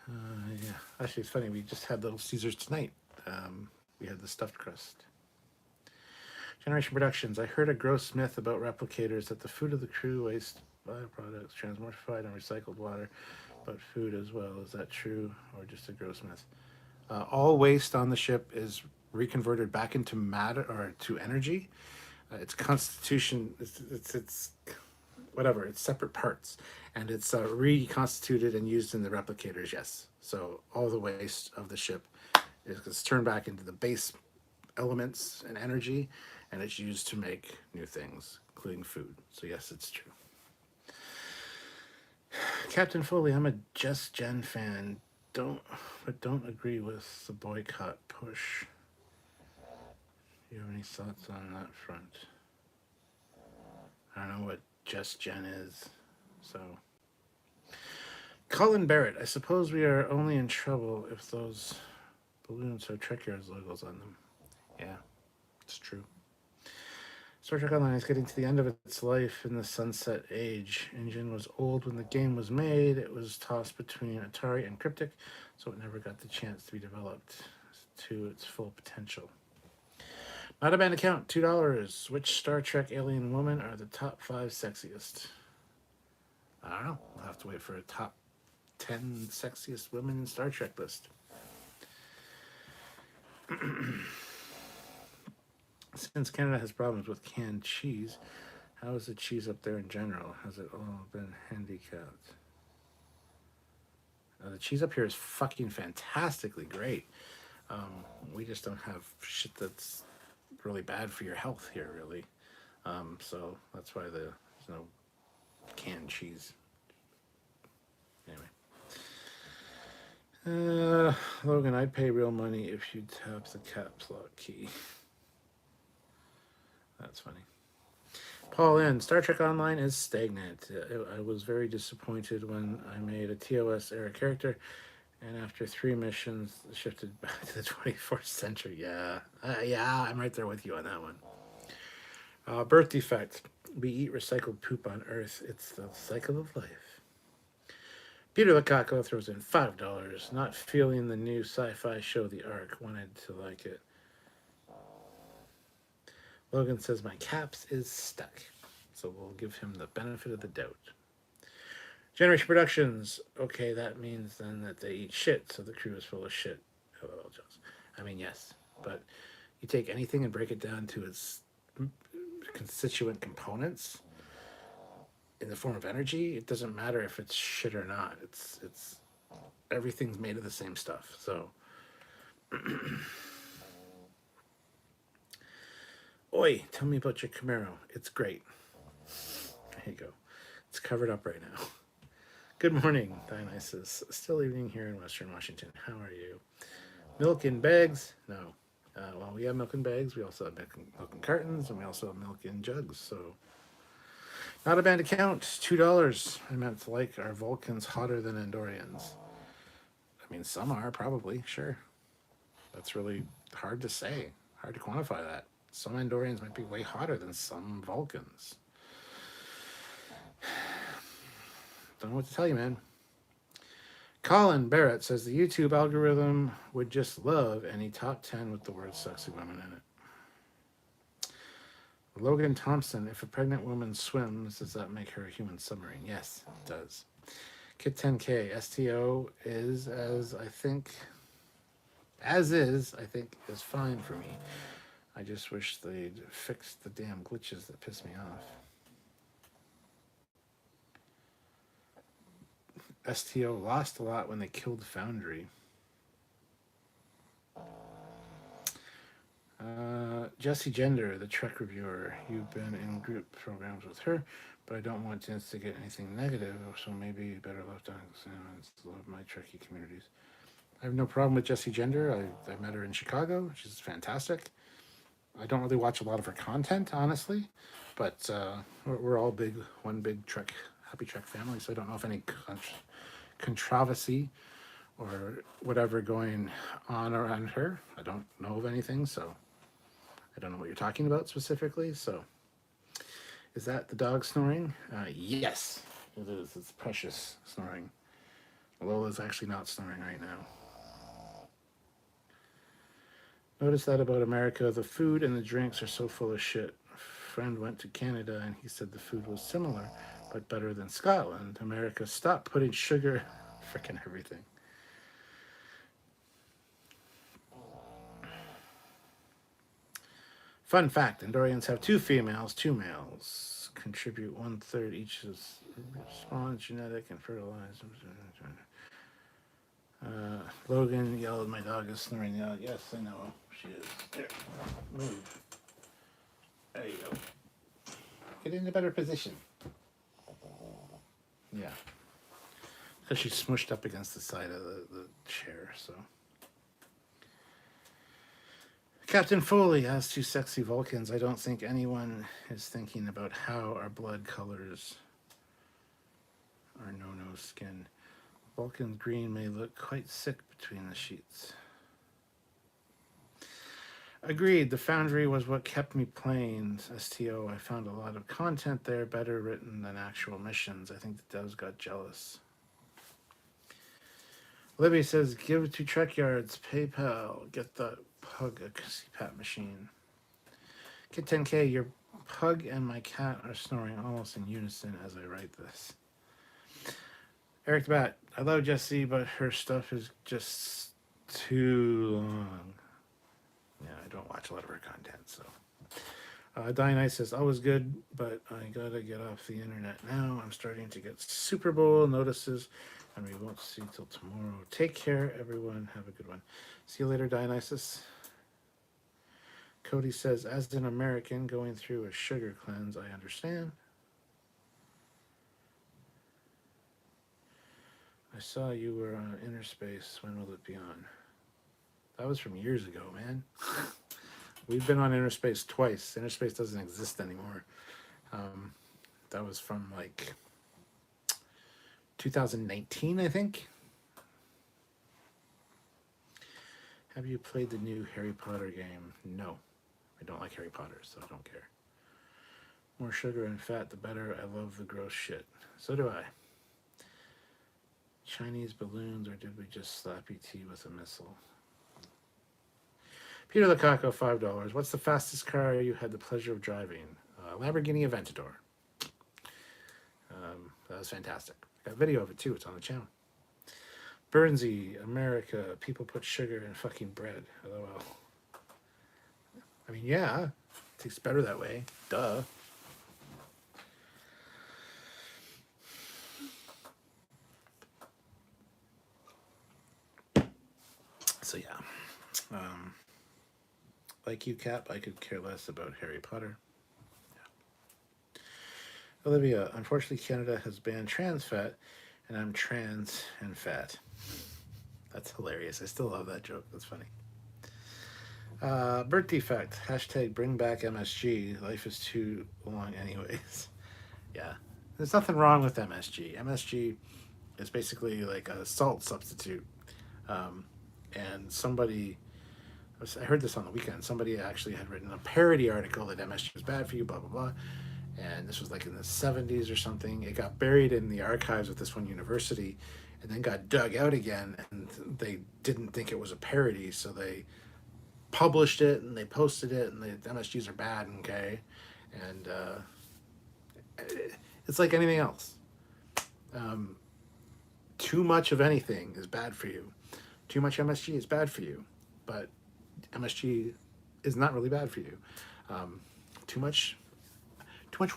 Yeah, actually, it's funny. We just had Little Caesars tonight. We had the stuffed crust. Generation Productions. I heard a gross myth about replicators that the food of the crew waste bioproducts, transmortified and recycled water, but food as well. Is that true or just a gross myth? All waste on the ship is reconverted back into matter or to energy. Its constitution, it's whatever, it's separate parts, and it's reconstituted and used in the replicators. Yes, so all the waste of the ship is turned back into the base elements and energy, and it's used to make new things, including food. So yes, it's true. Captain Foley, I'm a Just Gen fan. Don't agree with the boycott push. Do you have any thoughts on that front? I don't know what Just Gen is, so. Colin Barrett, I suppose we are only in trouble if those balloons have Trekyards logos on them. Yeah, it's true. Star Trek Online is getting to the end of its life in the Sunset Age. Engine was old when the game was made. It was tossed between Atari and Cryptic, so it never got the chance to be developed to its full potential. Not a band account, $2. Which Star Trek alien women are the top 5 sexiest? I don't know. We'll have to wait for a top 10 sexiest women in Star Trek list. Since Canada has problems with canned cheese, how is the cheese up there in general? Has it all been handicapped? The cheese up here is fucking fantastically great. We just don't have shit that's really bad for your health here, really. So that's why there's no canned cheese. Anyway. Logan, I'd pay real money if you tap the caps lock key. That's funny. Paul N. Star Trek Online is stagnant. I was very disappointed when I made a TOS era character, and after 3 missions, shifted back to the 24th century. Yeah, I'm right there with you on that one. Birth defect. We eat recycled poop on Earth. It's the cycle of life. Peter Lukaku throws in $5. Not feeling the new sci-fi show The Ark. Wanted to like it. Logan says my caps is stuck, so we'll give him the benefit of the doubt. Generation Productions. Okay, that means then that they eat shit, so the crew is full of shit. LOL, Jones. I mean, yes, but you take anything and break it down to its constituent components in the form of energy. It doesn't matter if it's shit or not. It's everything's made of the same stuff. So. Oi, tell me about your Camaro. It's great. There you go. It's covered up right now. Good morning, Dionysus. Still evening here in Western Washington. How are you? Milk in bags? No. Well, we have milk in bags. We also have milk in cartons, and we also have milk in jugs. So, not a band account. $2. I meant to like, are Vulcans hotter than Andorians? I mean, some are, probably, sure. That's really hard to say. Hard to quantify that. Some Andorians might be way hotter than some Vulcans. Don't know what to tell you, man. Colin Barrett says the YouTube algorithm would just love any top 10 with the word sexy women in it. Logan Thompson, if a pregnant woman swims, does that make her a human submarine? Yes, it does. Kit 10K, STO is is fine for me. I just wish they'd fix the damn glitches that piss me off. STO lost a lot when they killed Foundry. Jessie Gender, the Trek reviewer. You've been in group programs with her, but I don't want to instigate anything negative, so maybe better left on. I love my Trekkie communities. I have no problem with Jessie Gender. I met her in Chicago. She's fantastic. I don't really watch a lot of her content, honestly, but we're all one big Trek, Happy Trek family, so I don't know if any controversy or whatever going on around her. I don't know of anything, so I don't know what you're talking about specifically. So, is that the dog snoring? Yes, it is. It's Precious snoring. Lola's actually not snoring right now. Notice that about America. The food and the drinks are so full of shit. A friend went to Canada and he said the food was similar, but better than Scotland. America, stop putting sugar, frickin' everything. Fun fact, Andorians have 2 females, 2 males. Contribute 1/3 each as response, genetic, and fertilize. Logan yelled, my dog is snoring. Yes, I know. She is. There. Move. There you go. Get in a better position. Yeah. Because she's smushed up against the side of the chair, so. Captain Foley has 2 sexy Vulcans. I don't think anyone is thinking about how our blood colors our no skin. Vulcan green may look quite sick between the sheets. Agreed, the Foundry was what kept me playing STO. I found a lot of content there, better written than actual missions. I think the devs got jealous. Libby says, give to Trekyards, PayPal, get the pug a CPAP machine. Kid 10K, your pug and my cat are snoring almost in unison as I write this. Eric the Bat, I love Jessie, but her stuff is just too long. Yeah, I don't watch a lot of her content, so. Dionysus says, always good, but I gotta get off the internet now. I'm starting to get Super Bowl notices, and we won't see till tomorrow. Take care, everyone. Have a good one. See you later, Dionysus. Cody says, as an American going through a sugar cleanse, I understand. I saw you were on Inner Space. When will it be on? That was from years ago, man. We've been on Inner Space twice. Inner Space doesn't exist anymore. That was from like 2019, I think. Have you played the new Harry Potter game? No. I don't like Harry Potter, so I don't care. More sugar and fat, the better. I love the gross shit. So do I. Chinese balloons, or did we just slap ET with a missile? Peter Lukaku, $5. What's the fastest car you had the pleasure of driving? Lamborghini Aventador. That was fantastic. I got a video of it too. It's on the channel. Burnsy, America. People put sugar in fucking bread. LOL. I mean, yeah. It tastes better that way. Duh. So yeah. Like you, Cap, I could care less about Harry Potter. Yeah. Olivia, unfortunately, Canada has banned trans fat, and I'm trans and fat. That's hilarious. I still love that joke. That's funny. Birth defect. Hashtag bring back MSG. Life is too long anyways. Yeah. There's nothing wrong with MSG. MSG is basically like a salt substitute. And somebody, I heard this on the weekend, somebody actually had written a parody article that MSG was bad for you, blah, blah, blah. And this was like in the 70s or something. It got buried in the archives of this one university and then got dug out again. And they didn't think it was a parody, so they published it and they posted it, and the MSGs are bad, okay? And it's like anything else. Too much of anything is bad for you. Too much MSG is bad for you, but MSG is not really bad for you. Too much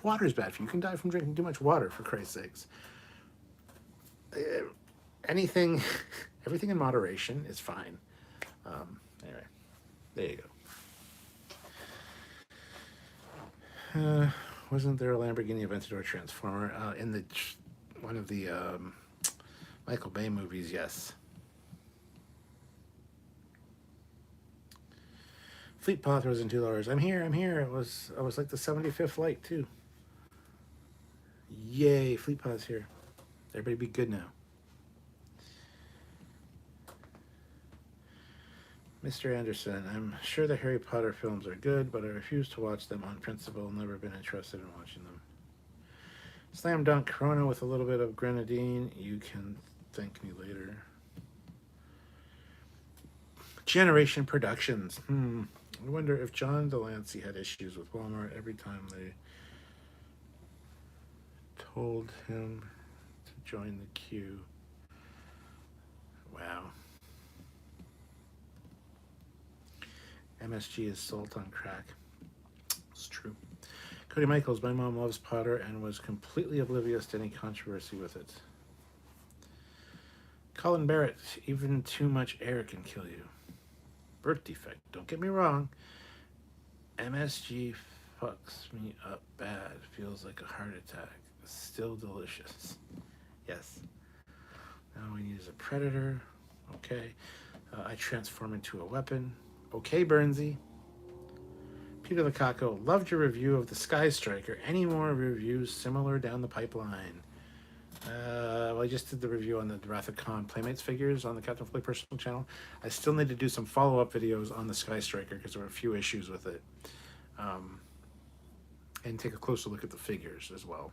water is bad for you. You can die from drinking too much water, for Christ's sakes. Everything in moderation is fine. Anyway, there you go. Wasn't there a Lamborghini Aventador Transformer in the one of the Michael Bay movies? Yes. Fleet Pod throws in $2. I'm here. I'm here. I was like the 75th light too. Yay! Fleet Pod's here. Everybody be good now. Mr. Anderson, I'm sure the Harry Potter films are good, but I refuse to watch them on principle. Never been interested in watching them. Slam Dunk Corona with a little bit of grenadine. You can thank me later. Generation Productions. I wonder if John Delancey had issues with Walmart every time they told him to join the queue. Wow. MSG is salt on crack. It's true. Cody Michaels, my mom loves Potter and was completely oblivious to any controversy with it. Colin Barrett, even too much air can kill you. Birth defect, don't get me wrong. MSG fucks me up bad. Feels like a heart attack. Still delicious. Yes. Now we use a predator. Okay. I transform into a weapon. Okay, Burnsy. Peter Lukaku, loved your review of the Sky Striker. Any more reviews similar down the pipeline? Well, I just did the review on the Wrath of Khan Playmates figures on the Captain Foley personal channel. I still need to do some follow-up videos on the Sky Striker because there were a few issues with it. And take a closer look at the figures as well.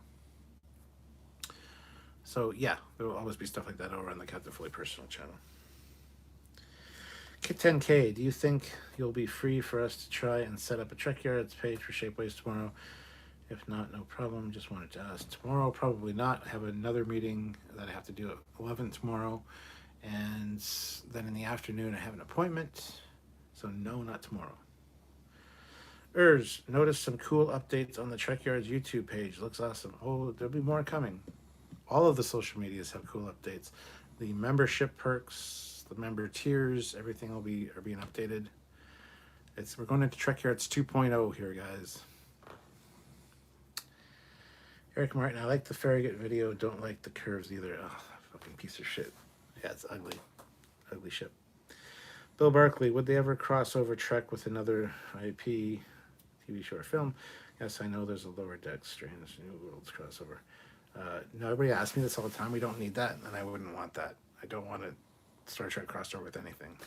So, yeah, there will always be stuff like that over on the Captain Foley personal channel. Kit 10K, do you think you'll be free for us to try and set up a Trekyards page for Shapeways tomorrow? If not, no problem. Just wanted to ask. Tomorrow, probably not. I have another meeting that I have to do at 11 tomorrow. And then in the afternoon, I have an appointment. So no, not tomorrow. Noticed some cool updates on the Trekyards YouTube page. Looks awesome. Oh, there'll be more coming. All of the social medias have cool updates. The membership perks, the member tiers, everything are being updated. We're going into Trekyards 2.0 here, guys. Eric Martin, I like the Farragut video, don't like the curves either. Oh, fucking piece of shit. Yeah, it's ugly. Ugly shit. Bill Barkley, would they ever cross over Trek with another IP TV show or film? Yes, I know there's a Lower Decks Strange New Worlds crossover. No, everybody asks me this all the time. We don't need that, and I wouldn't want that. I don't want a Star Trek crossover with anything.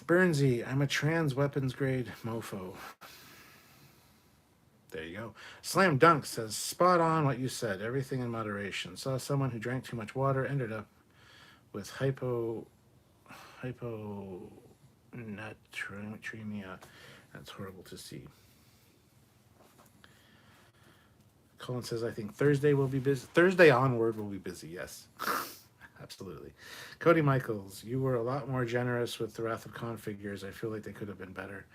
Burnsy, I'm a trans weapons grade mofo. There you go. Slam Dunk says, spot on what you said. Everything in moderation. Saw someone who drank too much water, ended up with hyponatremia. That's horrible to see. Colin says, I think Thursday will be busy. Thursday onward will be busy, yes. Absolutely. Cody Michaels, you were a lot more generous with the Wrath of Khan figures. I feel like they could have been better.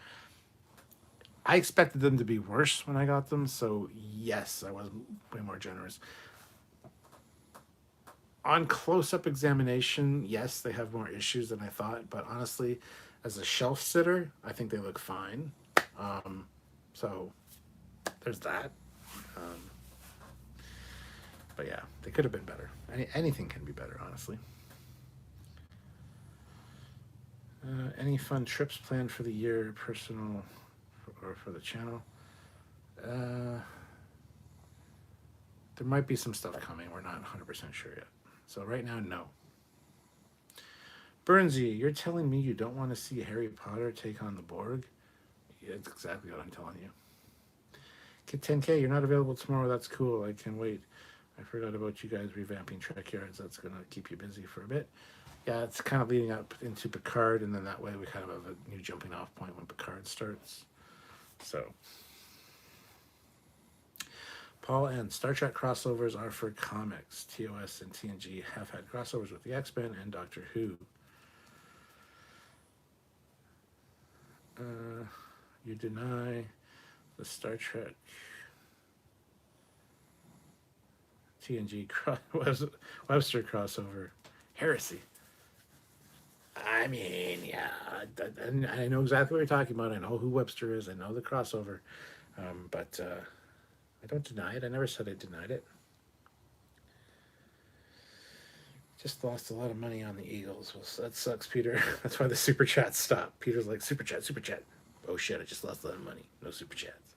I expected them to be worse when I got them, so yes, I was way more generous. On close-up examination, yes, they have more issues than I thought, but honestly, as a shelf sitter, I think they look fine. So there's that. But yeah, they could have been better. Anything can be better, honestly. Any fun trips planned for the year, personal or for the channel? There might be some stuff coming. We're not 100% sure yet. So right now, no. Burnsy, you're telling me you don't want to see Harry Potter take on the Borg? Yeah, that's exactly what I'm telling you. Kid 10K, you're not available tomorrow. That's cool. I can wait. I forgot about you guys revamping Trekyards. That's going to keep you busy for a bit. Yeah, it's kind of leading up into Picard, and then that way we kind of have a new jumping off point when Picard starts. So, Paul and Star Trek crossovers are for comics. TOS and TNG have had crossovers with the X-Men and Doctor Who. You deny the Star Trek TNG Webster crossover. Heresy. I mean, yeah, I know exactly what you're talking about. I know who Webster is. I know the crossover, but I don't deny it. I never said I denied it. Just lost a lot of money on the Eagles. Well, that sucks, Peter. That's why the super chat stopped. Peter's like, super chat, super chat. Oh shit, I just lost a lot of money. No super chats.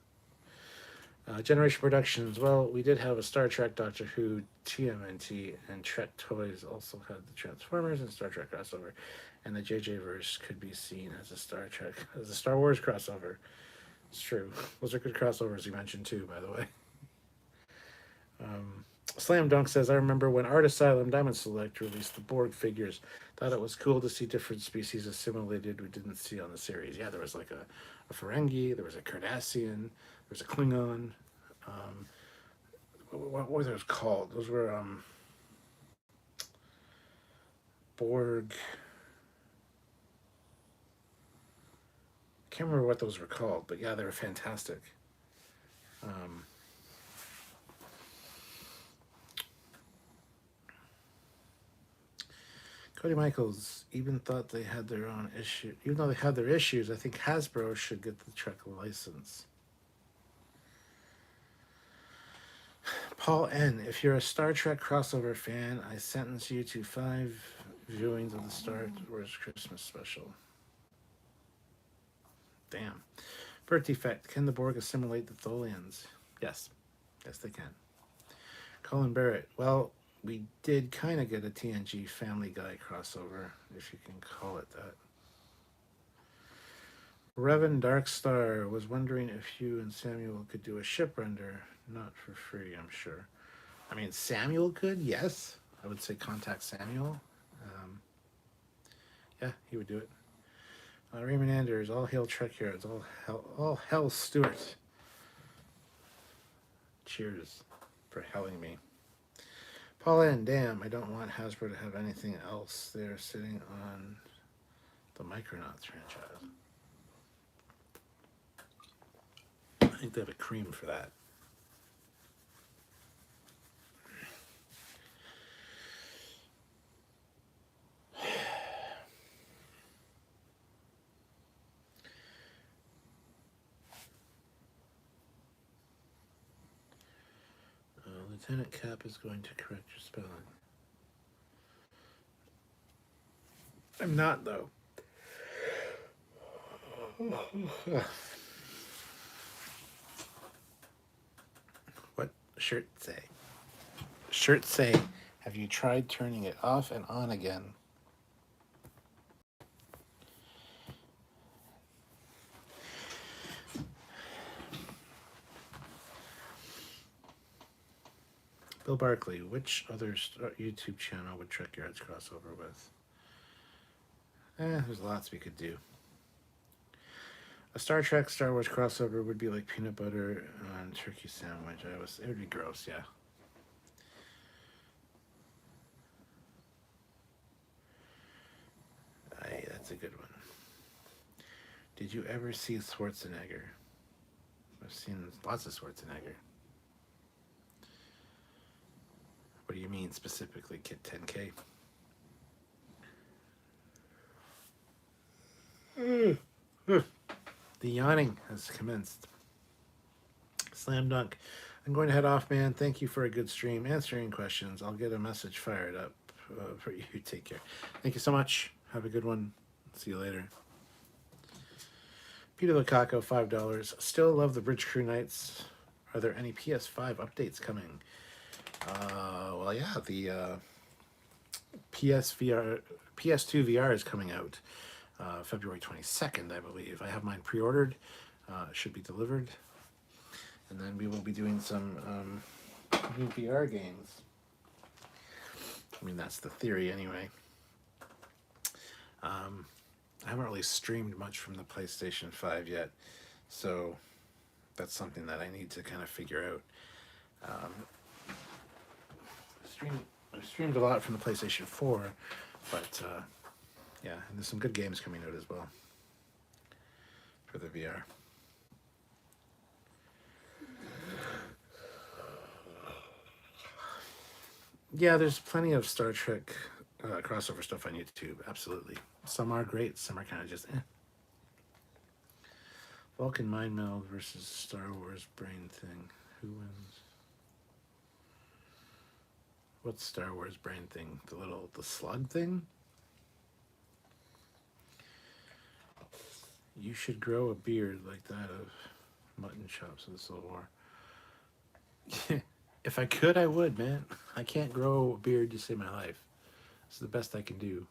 Generation Productions. Well, we did have a Star Trek, Doctor Who, TMNT, and Trek Toys also had the Transformers and Star Trek crossover. And the JJ verse could be seen as a Star Wars crossover. It's true. Those are good crossovers you mentioned too, by the way. Slam Dunk says, I remember when Art Asylum Diamond Select released the Borg figures. Thought it was cool to see different species assimilated we didn't see on the series. Yeah, there was like a Ferengi, there was a Cardassian, there was a Klingon. What were those called? Those were Borg. Can't remember what those were called, but yeah, they were fantastic. Cody Michaels even thought they had their own issue. Even though they had their issues, I think Hasbro should get the Trek license. Paul N., if you're a Star Trek crossover fan, I sentence you to 5 viewings of the Star Wars Christmas special. Damn. Birth defect. Can the Borg assimilate the Tholians? Yes. Yes, they can. Colin Barrett. Well, we did kind of get a TNG Family Guy crossover, if you can call it that. Revan Darkstar was wondering if you and Samuel could do a ship render. Not for free, I'm sure. I mean, Samuel could, yes. I would say contact Samuel. Yeah, he would do it. Raymond Anders, all hail Trekyards, all hell Stewart. Cheers for helling me. Paul N., damn, I don't want Hasbro to have anything else. They're sitting on the Micronauts franchise. I think they have a cream for that. Lieutenant Cap is going to correct your spelling. I'm not, though. What shirt say? Shirt say, have you tried turning it off and on again? Bill Barkley, which other YouTube channel would Trekyards crossover with? There's lots we could do. A Star Trek, Star Wars crossover would be like peanut butter on turkey sandwich. It would be gross, yeah. Aye, that's a good one. Did you ever see Schwarzenegger? I've seen lots of Schwarzenegger. What do you mean specifically, Kit 10K? The yawning has commenced. Slam dunk. I'm going to head off, man. Thank you for a good stream, answering questions. I'll get a message fired up for you. Take care. Thank you so much. Have a good one. See you later. Peter Lukaku, $5. Still love the Bridge Crew Nights. Are there any PS5 updates coming? Well, yeah, the PS2 VR is coming out February 22nd, I believe. I have mine pre-ordered. It should be delivered. And then we will be doing some new VR games. I mean, that's the theory anyway. I haven't really streamed much from the PlayStation 5 yet, so that's something that I need to kind of figure out. I streamed a lot from the PlayStation 4, but yeah, and there's some good games coming out as well for the VR. Yeah, there's plenty of Star Trek crossover stuff on YouTube. Absolutely. Some are great. Some are kind of just eh. Vulcan mind meld versus Star Wars brain thing. Who wins? What's Star Wars brain thing? The slug thing? You should grow a beard like that of mutton chops in the Civil War. If I could, I would, man. I can't grow a beard to save my life. It's the best I can do.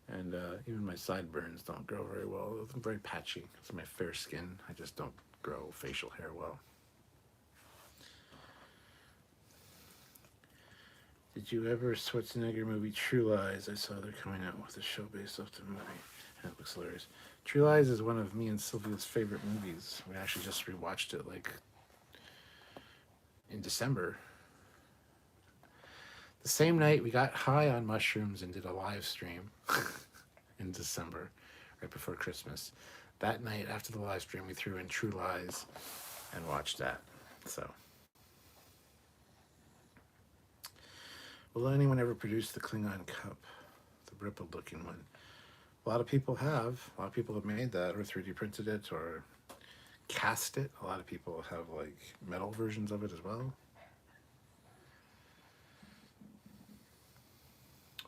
And even my sideburns don't grow very well. I'm very patchy. It's my fair skin. I just don't grow facial hair well. Did you ever Schwarzenegger movie True Lies? I saw they're coming out with a show based off the movie. And it looks hilarious. True Lies is one of me and Sylvia's favorite movies. We actually just rewatched it like in December. The same night we got high on mushrooms and did a live stream in December, right before Christmas. That night after the live stream, we threw in True Lies and watched that. So, will anyone ever produce the Klingon cup, the rippled looking one? A lot of people have. A lot of people have made that, or 3D printed it, or cast it. A lot of people have like metal versions of it as well.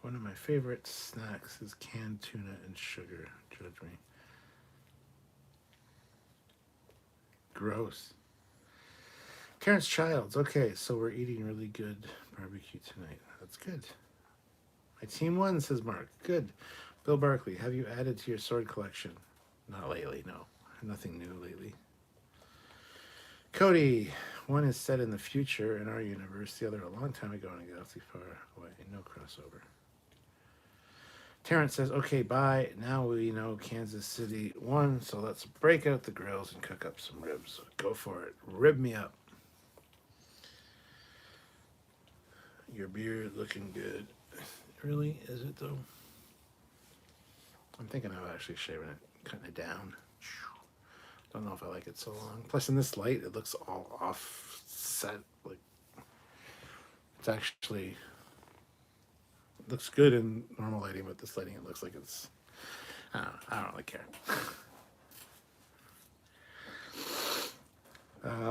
One of my favorite snacks is canned tuna and sugar. Judge me. Gross. Terrence Childs. Okay, so we're eating really good barbecue tonight. That's good. My team won, says Mark. Good. Bill Barkley, have you added to your sword collection? Not lately, no. Nothing new lately. Cody, one is set in the future in our universe, the other a long time ago in a galaxy far away. No crossover. Terrence says, okay, bye. Now we know Kansas City won, so let's break out the grills and cook up some ribs. Go for it. Rib me up. Your beard looking good. Really? Is it, though? I'm thinking of actually shaving it, cutting it down. Don't know if I like it so long. Plus, in this light, it looks all offset. Like, it's actually... looks good in normal lighting, but this lighting, it looks like it's... I don't really care.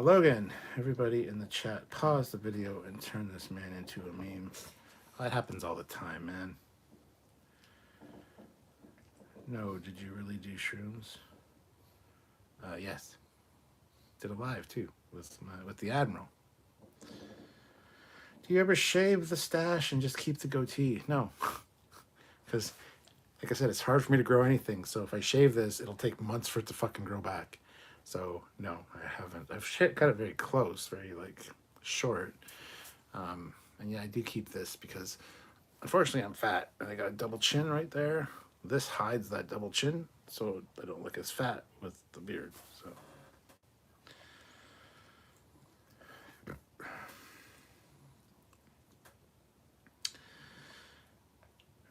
Logan, everybody in the chat, pause the video and turn this man into a meme. That happens all the time, man. No, did you really do shrooms? Yes. Did a live, too, with the Admiral. Do you ever shave the stash and just keep the goatee? No. Because, like I said, it's hard for me to grow anything. So if I shave this, it'll take months for it to fucking grow back. So, no, I haven't. I've got it very close, very, like, short. And, yeah, I do keep this because, unfortunately, I'm fat. And I got a double chin right there. This hides that double chin, so I don't look as fat with the beard. So.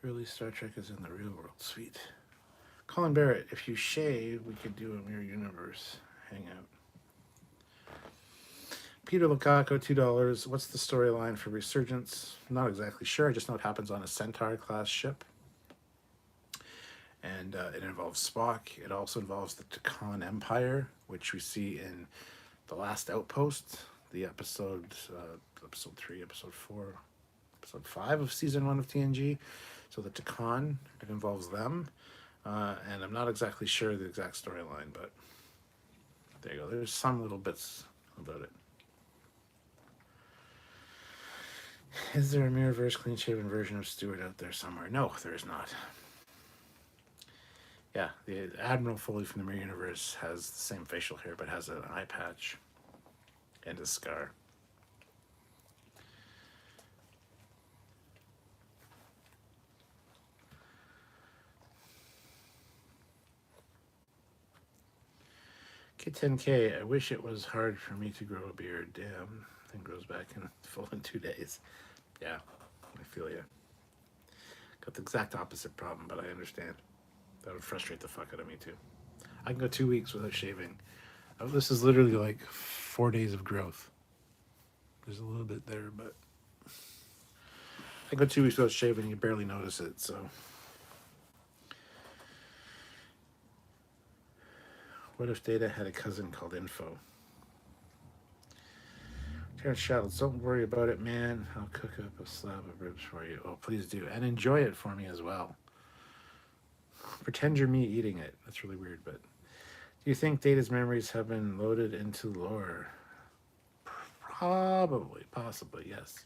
Really, Star Trek is in the real world. Sweet. Colin Barrett, if you shave, we could do a Mirror Universe hangout. Peter Lukaku, $2. What's the storyline for Resurgence? Not exactly sure. I just know it happens on a Centaur-class ship. And it involves Spock. It also involves the Takan Empire, which we see in The Last Outpost, the episode 3, episode 4, episode 5 of season 1 of TNG. So the Takan, it involves them. And I'm not exactly sure the exact storyline, but there you go. There's some little bits about it. Is there a Mirrorverse clean-shaven version of Stewart out there somewhere? No, there is not. Yeah, the Admiral Foley from the Mirror Universe has the same facial hair, but has an eye patch and a scar. Kid 10K, I wish it was hard for me to grow a beard. Damn, thing grows back in full in 2 days. Yeah, I feel you. Got the exact opposite problem, but I understand. That would frustrate the fuck out of me too. I can go 2 weeks without shaving. Oh, this is literally like 4 days of growth. There's a little bit there, but I go 2 weeks without shaving, you barely notice it, so. What if Data had a cousin called Info? Terrence Shadows, don't worry about it, man. I'll cook up a slab of ribs for you. Oh, please do. And enjoy it for me as well. Pretend you're me eating it. That's really weird, but... Do you think Data's memories have been loaded into lore? Probably. Possibly, yes.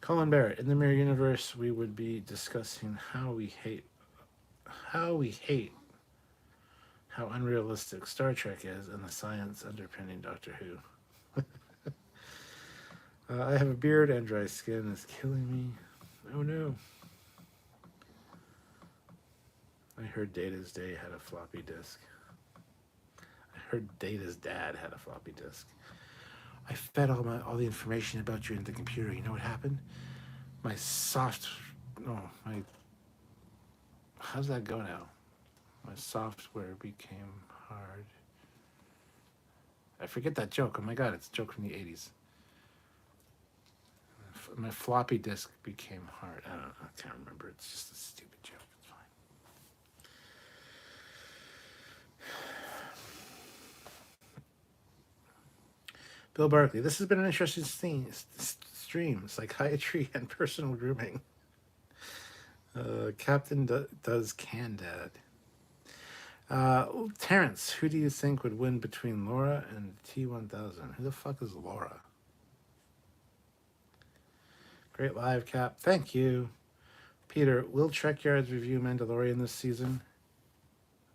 Colin Barrett, in the Mirror Universe, we would be discussing how we hate how unrealistic Star Trek is and the science underpinning Doctor Who. I have a beard and dry skin is killing me. Oh no. I heard Data's Day had a floppy disk. I heard Data's dad had a floppy disk. I fed all the information about you into the computer. You know what happened? How's that go now? My software became hard. I forget that joke. Oh my god, it's a joke from the 80s. My floppy disk became hard. I don't know. I can't remember. It's just a stupid joke. It's fine. Bill Barkley, this has been an interesting stream. Psychiatry and personal grooming. Captain does Candad. Terrence, who do you think would win between Laura and T1000? Who the fuck is Laura? Great live, Cap. Thank you. Peter, will Trekyards review Mandalorian this season?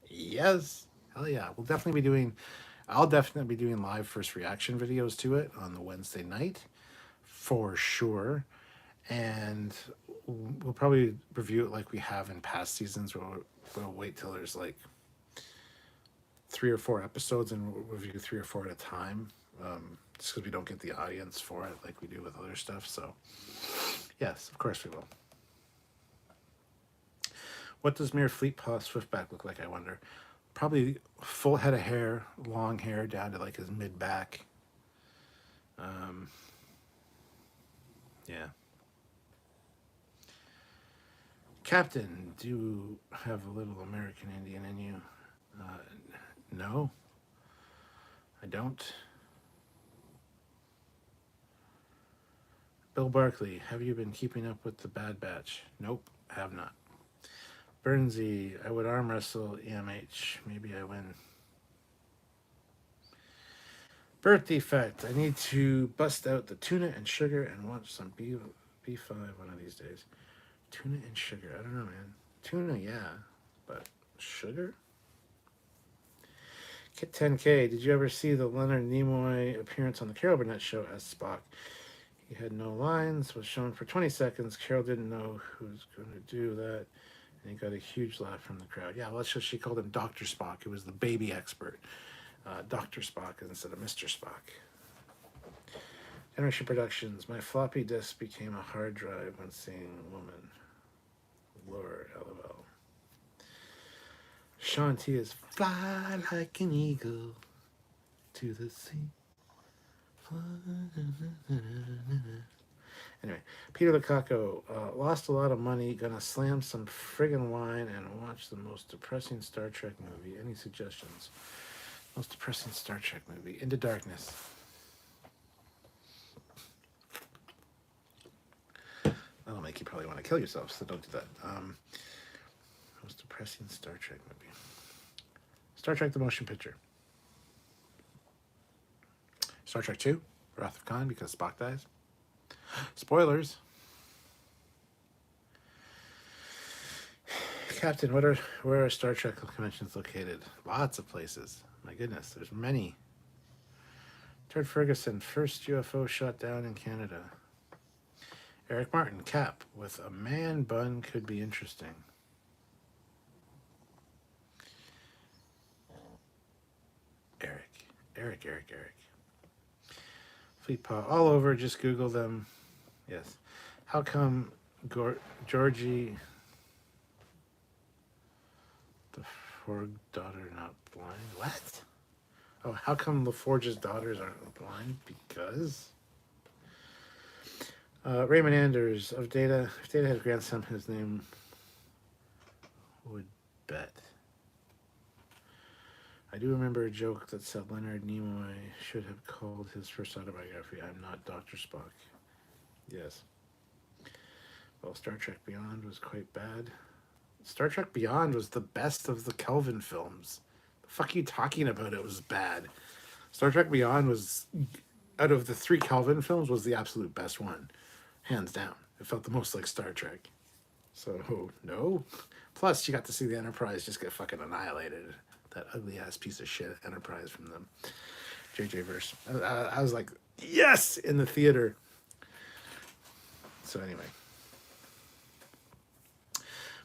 Yes. Hell yeah. I'll definitely be doing live first reaction videos to it on the Wednesday night. For sure. And we'll probably review it like we have in past seasons, where we'll wait till there's like 3 or 4 episodes and we'll review 3 or 4 at a time, just because we don't get the audience for it like we do with other stuff. So yes, of course we will. What does Mirror Fleet Paw Swiftback look like, I wonder? Probably full head of hair, long hair down to like his mid-back. Yeah. Captain, do you have a little American Indian in you? No, I don't. Bill Barkley, have you been keeping up with the Bad Batch? Nope, have not. Bernsey, I would arm wrestle EMH. Maybe I win. Birth defect, I need to bust out the tuna and sugar and watch some B5 one of these days. Tuna and sugar, I don't know, man. Tuna, yeah, but sugar? Kit 10K, did you ever see the Leonard Nimoy appearance on the Carol Burnett show as Spock? He had no lines, was shown for 20 seconds. Carol didn't know who was going to do that, and he got a huge laugh from the crowd. Yeah, well, that's just, she called him Dr. Spock. He was the baby expert. Dr. Spock instead of Mr. Spock. Generation Productions, my floppy disk became a hard drive when seeing a woman. Lord, LOL. Sean T is fly like an eagle to the sea. Anyway, Peter Lukaku, lost a lot of money, gonna slam some friggin' wine and watch the most depressing Star Trek movie. Any suggestions? Most depressing Star Trek movie. Into Darkness. That'll make you probably want to kill yourself, so don't do that. Most depressing Star Trek movie. Star Trek the Motion Picture. Star Trek 2, Wrath of Khan, because Spock dies. Spoilers. Captain, where are Star Trek conventions located? Lots of places. My goodness, there's many. Ted Ferguson, first UFO shot down in Canada. Eric Martin, Cap, with a man bun could be interesting. Eric. Fleet Paw, all over, just Google them. Yes. How come Georgie, the Forge daughter, not blind? What? Oh, how come LaForge's daughters aren't blind? Because Raymond Anders of Data. If Data had a grandson, his name would bet. I do remember a joke that said Leonard Nimoy should have called his first autobiography, I'm Not Dr. Spock. Yes. Well, Star Trek Beyond was quite bad. Star Trek Beyond was the best of the Kelvin films. The fuck are you talking about? It was bad. Star Trek Beyond was, out of the 3 Kelvin films, was the absolute best one. Hands down. It felt the most like Star Trek. So, no. Plus, you got to see the Enterprise just get fucking annihilated. That ugly ass piece of shit Enterprise from the JJ verse. I was like, yes, in the theater. So anyway,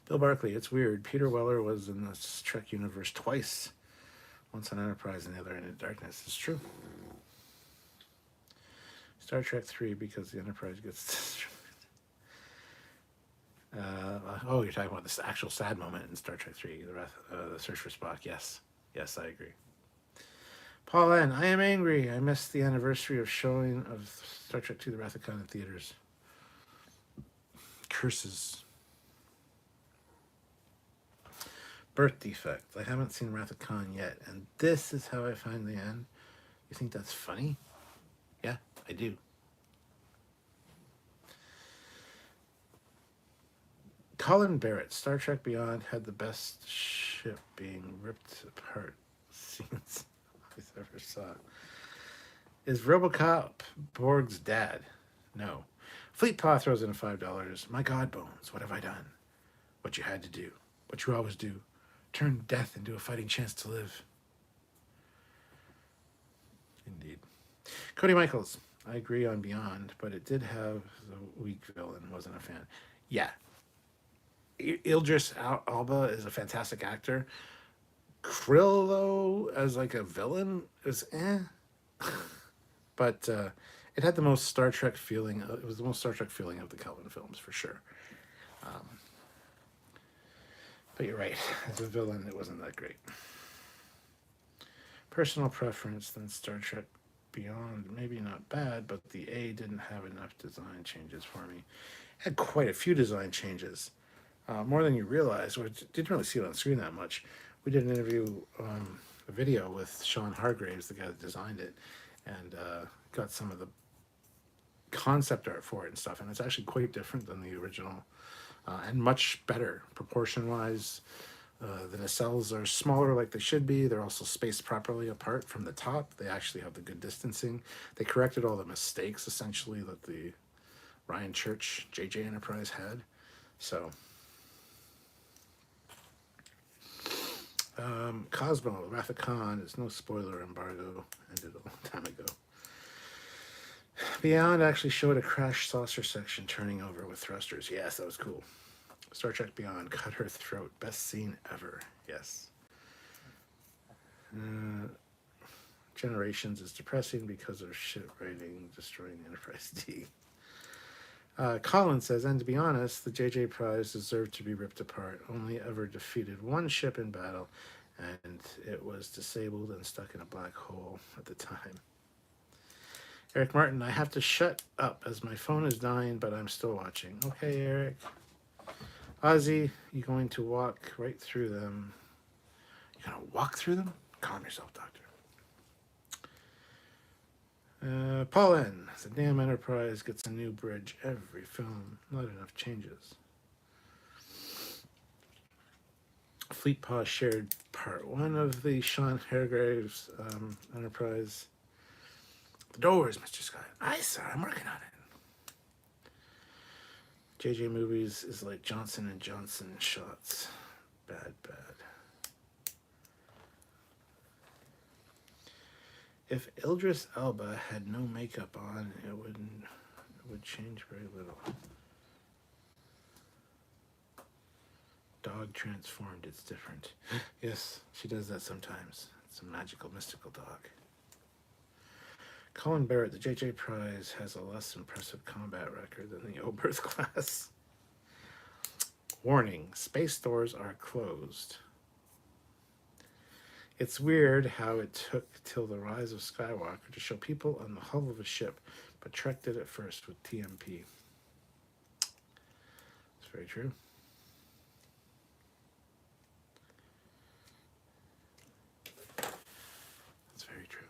Bill Barkley. It's weird. Peter Weller was in this Trek universe twice. Once on Enterprise and the other in Darkness. It's true. Star Trek 3 because the Enterprise gets destroyed. You're talking about this actual sad moment in Star Trek 3, the search for Spock. Yes, I agree. Paul N. I am angry. I missed the anniversary of showing of Star Trek 2, The Wrath of Khan in theaters. Curses. Birth defect. I haven't seen Wrath of Khan yet, and this is how I find the end. You think that's funny? Yeah, I do. Colin Barrett, Star Trek Beyond had the best ship being ripped apart scenes I ever saw. Is RoboCop Borg's dad? No. Fleet Paw throws in $5. My God, Bones, what have I done? What you had to do. What you always do. Turn death into a fighting chance to live. Indeed. Cody Michaels, I agree on Beyond, but it did have the weak villain. Wasn't a fan. Yeah. Idris Elba is a fantastic actor. Krill, though, as like a villain, is but it had the most Star Trek feeling. It was the most Star Trek feeling of the Kelvin films, for sure. But you're right. As a villain, it wasn't that great. Personal preference, then Star Trek Beyond, maybe not bad, but the A didn't have enough design changes for me. It had quite a few design changes. More than you realize. We didn't really see it on screen that much. We did an interview, a video with Sean Hargraves, the guy that designed it, and got some of the concept art for it and stuff. And it's actually quite different than the original, and much better proportion-wise. The nacelles are smaller like they should be. They're also spaced properly apart from the top. They actually have the good distancing. They corrected all the mistakes, essentially, that the Ryan Church JJ Enterprise had. So... Cosmo, Wrath of Khan is no spoiler embargo. Ended a long time ago. Beyond actually showed a crash saucer section turning over with thrusters. Yes, that was cool. Star Trek Beyond cut her throat. Best scene ever. Yes. Generations is depressing because of shit writing destroying Enterprise D. Colin says, and to be honest, the JJ Prize deserved to be ripped apart. Only ever defeated one ship in battle, and it was disabled and stuck in a black hole at the time. Eric Martin, I have to shut up as my phone is dying, but I'm still watching. Okay, Eric. Ozzy, you going to walk right through them? You're going to walk through them? Calm yourself, Doctor. Paul N. The damn Enterprise gets a new bridge every film. Not enough changes. Fleet Paw shared part 1 of the Sean Hargraves Enterprise. The doors, Mr. Scott. Aye, sir, I'm working on it. JJ Movies is like Johnson & Johnson shots. Bad. If Idris Elba had no makeup on, it would change very little. Dog transformed, it's different. Yes, she does that sometimes. It's a magical, mystical dog. Colin Barrett, the JJ Prize has a less impressive combat record than the Oberth class. Warning, space doors are closed. It's weird how it took till the rise of Skywalker to show people on the hull of a ship, but Trek did it first with TMP. very true. That's very true.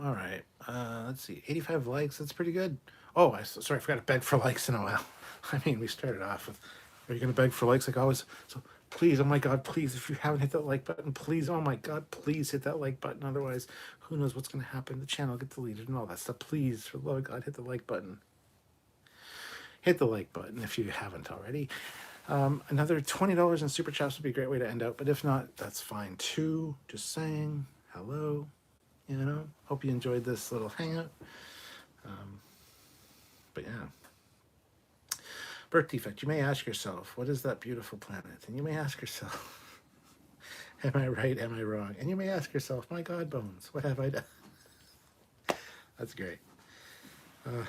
All right. Let's see. 85 likes. That's pretty good. Oh, sorry. I forgot to beg for likes in a while. I mean, we started off with, are you going to beg for likes like always? So please, oh my God, please, if you haven't hit that like button, please, oh my God, please hit that like button. Otherwise, who knows what's going to happen. The channel will get deleted and all that stuff. Please, for the love of God, hit the like button. Hit the like button if you haven't already. Another $20 in Super Chats would be a great way to end out. But if not, that's fine too. Just saying hello. You know, hope you enjoyed this little hangout. But yeah. Birth defect. You may ask yourself, what is that beautiful planet? And you may ask yourself, am I right? Am I wrong? And you may ask yourself, my God bones, what have I done? That's great.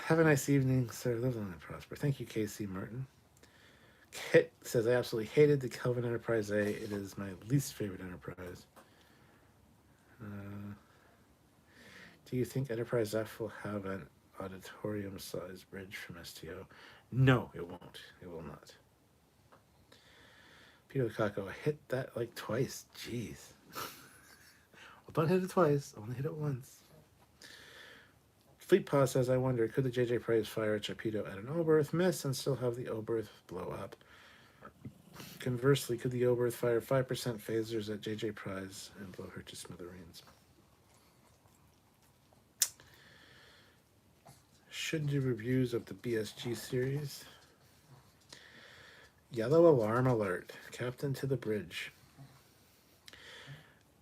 Have a nice evening, sir. Live long and prosper. Thank you, KC Martin. Kit says, I absolutely hated the Kelvin Enterprise A. It is my least favorite Enterprise. Do you think Enterprise F will have an auditorium-sized bridge from STO? No, it won't. It will not. Peter the Kako, hit that like twice. Jeez. Well, don't hit it twice. Only hit it once. Fleet Paw says, I wonder, could the JJ Prize fire a torpedo at an Oberth, miss, and still have the Oberth blow up? Conversely, could the Oberth fire 5% phasers at JJ Prize and blow her to smithereens? Should do reviews of the BSG series. Yellow alarm alert. Captain to the bridge.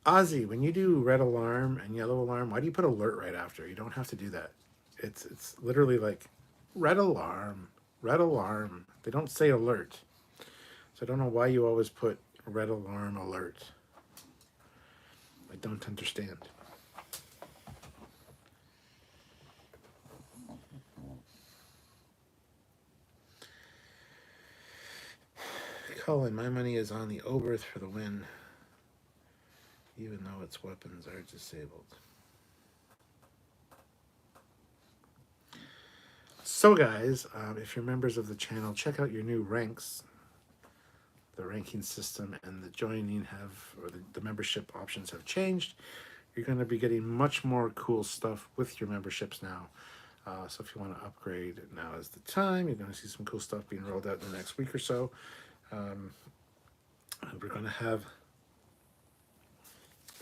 Ozzy, when you do red alarm and yellow alarm, why do you put alert right after? You don't have to do that. It's literally like red alarm, red alarm. They don't say alert. So I don't know why you always put red alarm alert. I don't understand. Colin, my money is on the Oberth for the win, even though its weapons are disabled. So guys, if you're members of the channel, check out your new ranks. The ranking system and the joining or the membership options have changed. You're going to be getting much more cool stuff with your memberships now. So if you want to upgrade, now is the time. You're going to see some cool stuff being rolled out in the next week or so. We're going to have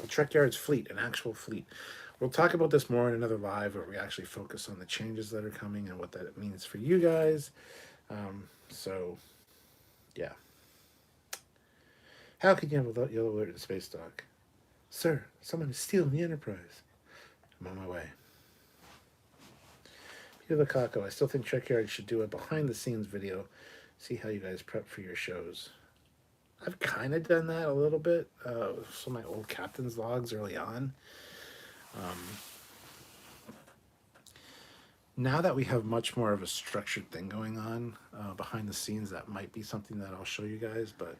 a Trekyards fleet, an actual fleet. We'll talk about this more in another live where we actually focus on the changes that are coming and what that means for you guys. So, yeah. How can you have a yellow alert in space dock? Sir, someone is stealing the Enterprise. I'm on my way. Peter the Kako, I still think Trekyards should do a behind-the-scenes video. See how you guys prep for your shows. I've kind of done that a little bit. Some of my old captain's logs early on. Now that we have much more of a structured thing going on behind the scenes, that might be something that I'll show you guys, but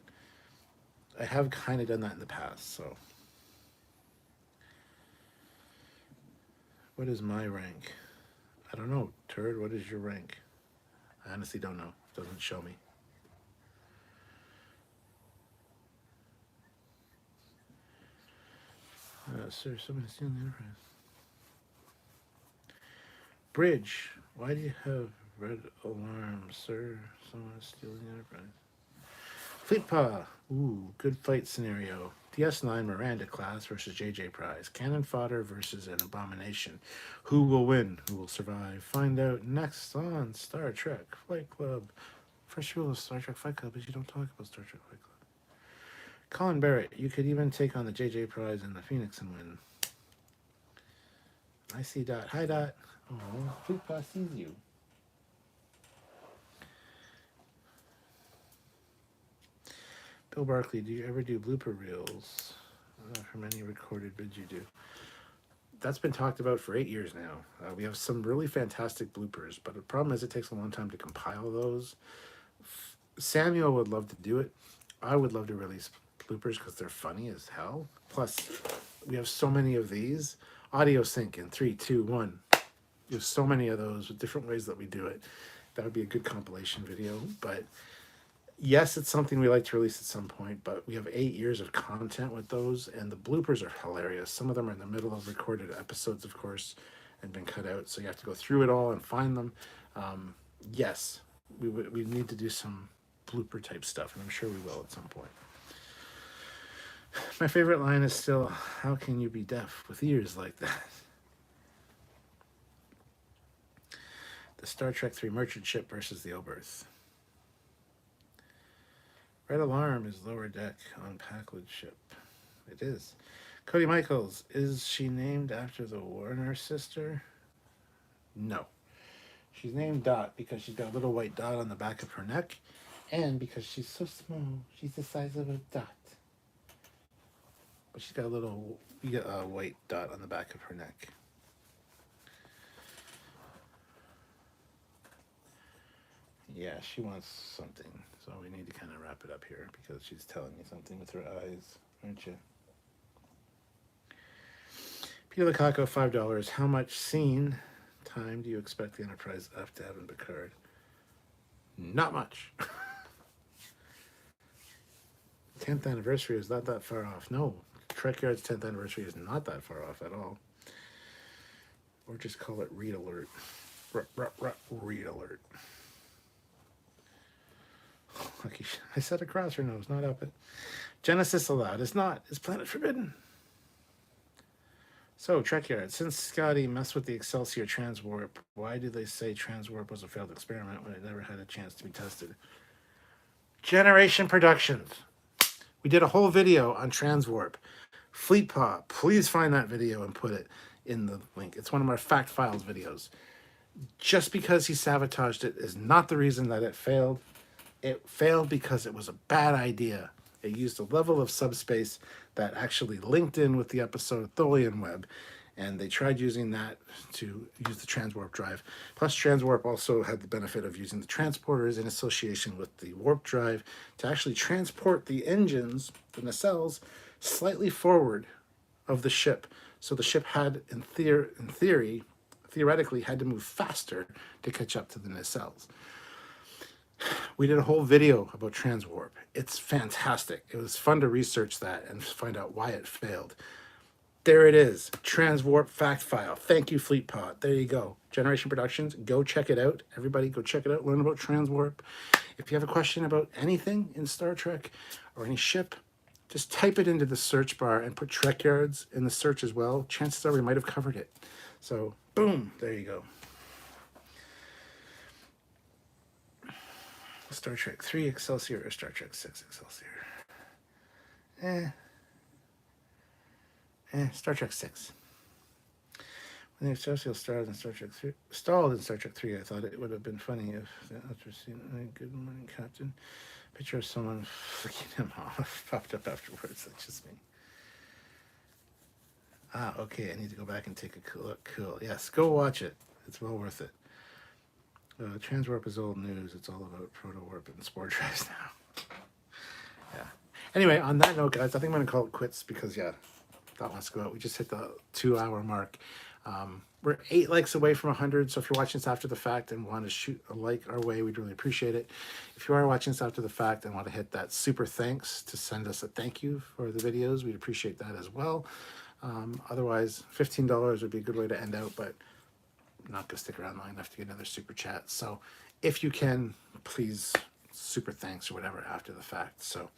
I have kind of done that in the past, so. What is my rank? I don't know. Turd, what is your rank? I honestly don't know. It doesn't show me. Sir, someone is stealing the Enterprise. Bridge. Why do you have red alarm, sir? Someone is stealing the Enterprise. Fleet Paw. Ooh, good fight scenario. DS9 Miranda class versus JJ Prize. Cannon fodder versus an abomination. Who will win? Who will survive? Find out next on Star Trek Fight Club. First rule of Star Trek Fight Club is you don't talk about Star Trek Fight Club. Colin Barrett, you could even take on the JJ Prize in the Phoenix and win. I see Dot. Hi, Dot. Oh, Fleet Paw sees you. Bill Barkley, do you ever do blooper reels from any recorded bids you do? That's been talked about for 8 years now. We have some really fantastic bloopers, but the problem is it takes a long time to compile those. Samuel would love to do it. I would love to release bloopers because they're funny as hell. Plus, we have so many of these. Audio sync in 3, 2, 1. There's so many of those with different ways that we do it. That would be a good compilation video. But yes, it's something we like to release at some point, but we have 8 years of content with those, and the bloopers are hilarious. Some of them are in the middle of recorded episodes, of course, and been cut out, so you have to go through it all and find them. Yes, we need to do some blooper type stuff, and I'm sure we will at some point. My favorite line is still, "How can you be deaf with ears like that?" The Star Trek 3 merchant ship versus the Oberth. Red alarm is lower deck on Packwood ship. It is. Cody Michaels, is she named after the Warner sister? No. She's named Dot because she's got a little white dot on the back of her neck, and because she's so small, she's the size of a dot. But she's got a little white dot on the back of her neck. Yeah, she wants something. So we need to kind of wrap it up here because she's telling me something with her eyes, aren't you? Peter Lukaku, $5. How much scene time do you expect the Enterprise F to have in Picard? Not much. 10th anniversary is not that far off. No, Trekyards' 10th anniversary is not that far off at all. Or just call it read alert. Read alert. Okay, I said across her nose, not up it. Genesis allowed. It's not. Is Planet Forbidden? So, Trekyard, since Scotty messed with the Excelsior transwarp, why do they say transwarp was a failed experiment when it never had a chance to be tested? Generation Productions. We did a whole video on transwarp. Fleetpaw, please find that video and put it in the link. It's one of our Fact Files videos. Just because he sabotaged it is not the reason that it failed. It failed because it was a bad idea. It used a level of subspace that actually linked in with the episode Tholian Web, and they tried using that to use the transwarp drive. Plus, transwarp also had the benefit of using the transporters in association with the warp drive to actually transport the engines, the nacelles, slightly forward of the ship. So the ship had, theoretically, had to move faster to catch up to the nacelles. We did a whole video about transwarp. It's fantastic. It was fun to research that and find out why it failed. There it is. Transwarp fact file. Thank you, Fleetpod. There you go. Generation Productions. Go check it out. Everybody go check it out. Learn about transwarp. If you have a question about anything in Star Trek or any ship, just type it into the search bar and put Trekyards in the search as well. Chances are we might have covered it. So, boom. There you go. Star Trek 3 Excelsior or Star Trek 6 Excelsior? Star Trek 6. When the Excelsior stalled in Star Trek 3, I thought it would have been funny if the after scene, good morning, Captain. Picture of someone flicking him off popped up afterwards. That's just me. Okay, I need to go back and take a look. Cool. Yes, go watch it. It's well worth it. Transwarp is old news. It's all about proto-warp and spore drives now. Yeah. Anyway, on that note, guys, I think I'm going to call it quits because, yeah, that wants to go out. We just hit the 2-hour mark. We're 8 likes away from 100, so if you're watching this after the fact and want to shoot a like our way, we'd really appreciate it. If you are watching this after the fact and want to hit that super thanks to send us a thank you for the videos, we'd appreciate that as well. Otherwise, $15 would be a good way to end out, but I'm not going to stick around long enough to get another super chat. So if you can, please super thanks or whatever after the fact. So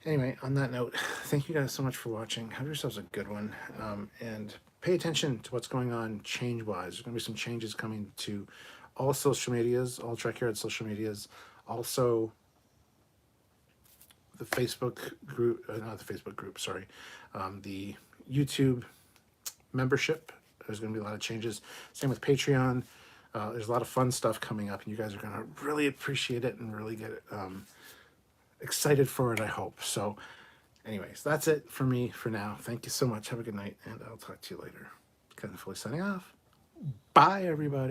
anyway, on that note, thank you guys so much for watching. Have yourselves a good one. And pay attention to what's going on change-wise. There's going to be some changes coming to all social medias, all Trekyard social medias. Also, the Facebook group, not the Facebook group, sorry. The YouTube membership. There's going to be a lot of changes. Same with Patreon. There's a lot of fun stuff coming up, and you guys are going to really appreciate it and really get excited for it, I hope. So anyways, that's it for me for now. Thank you so much. Have a good night, and I'll talk to you later. Kevin Foley signing off. Bye, everybody.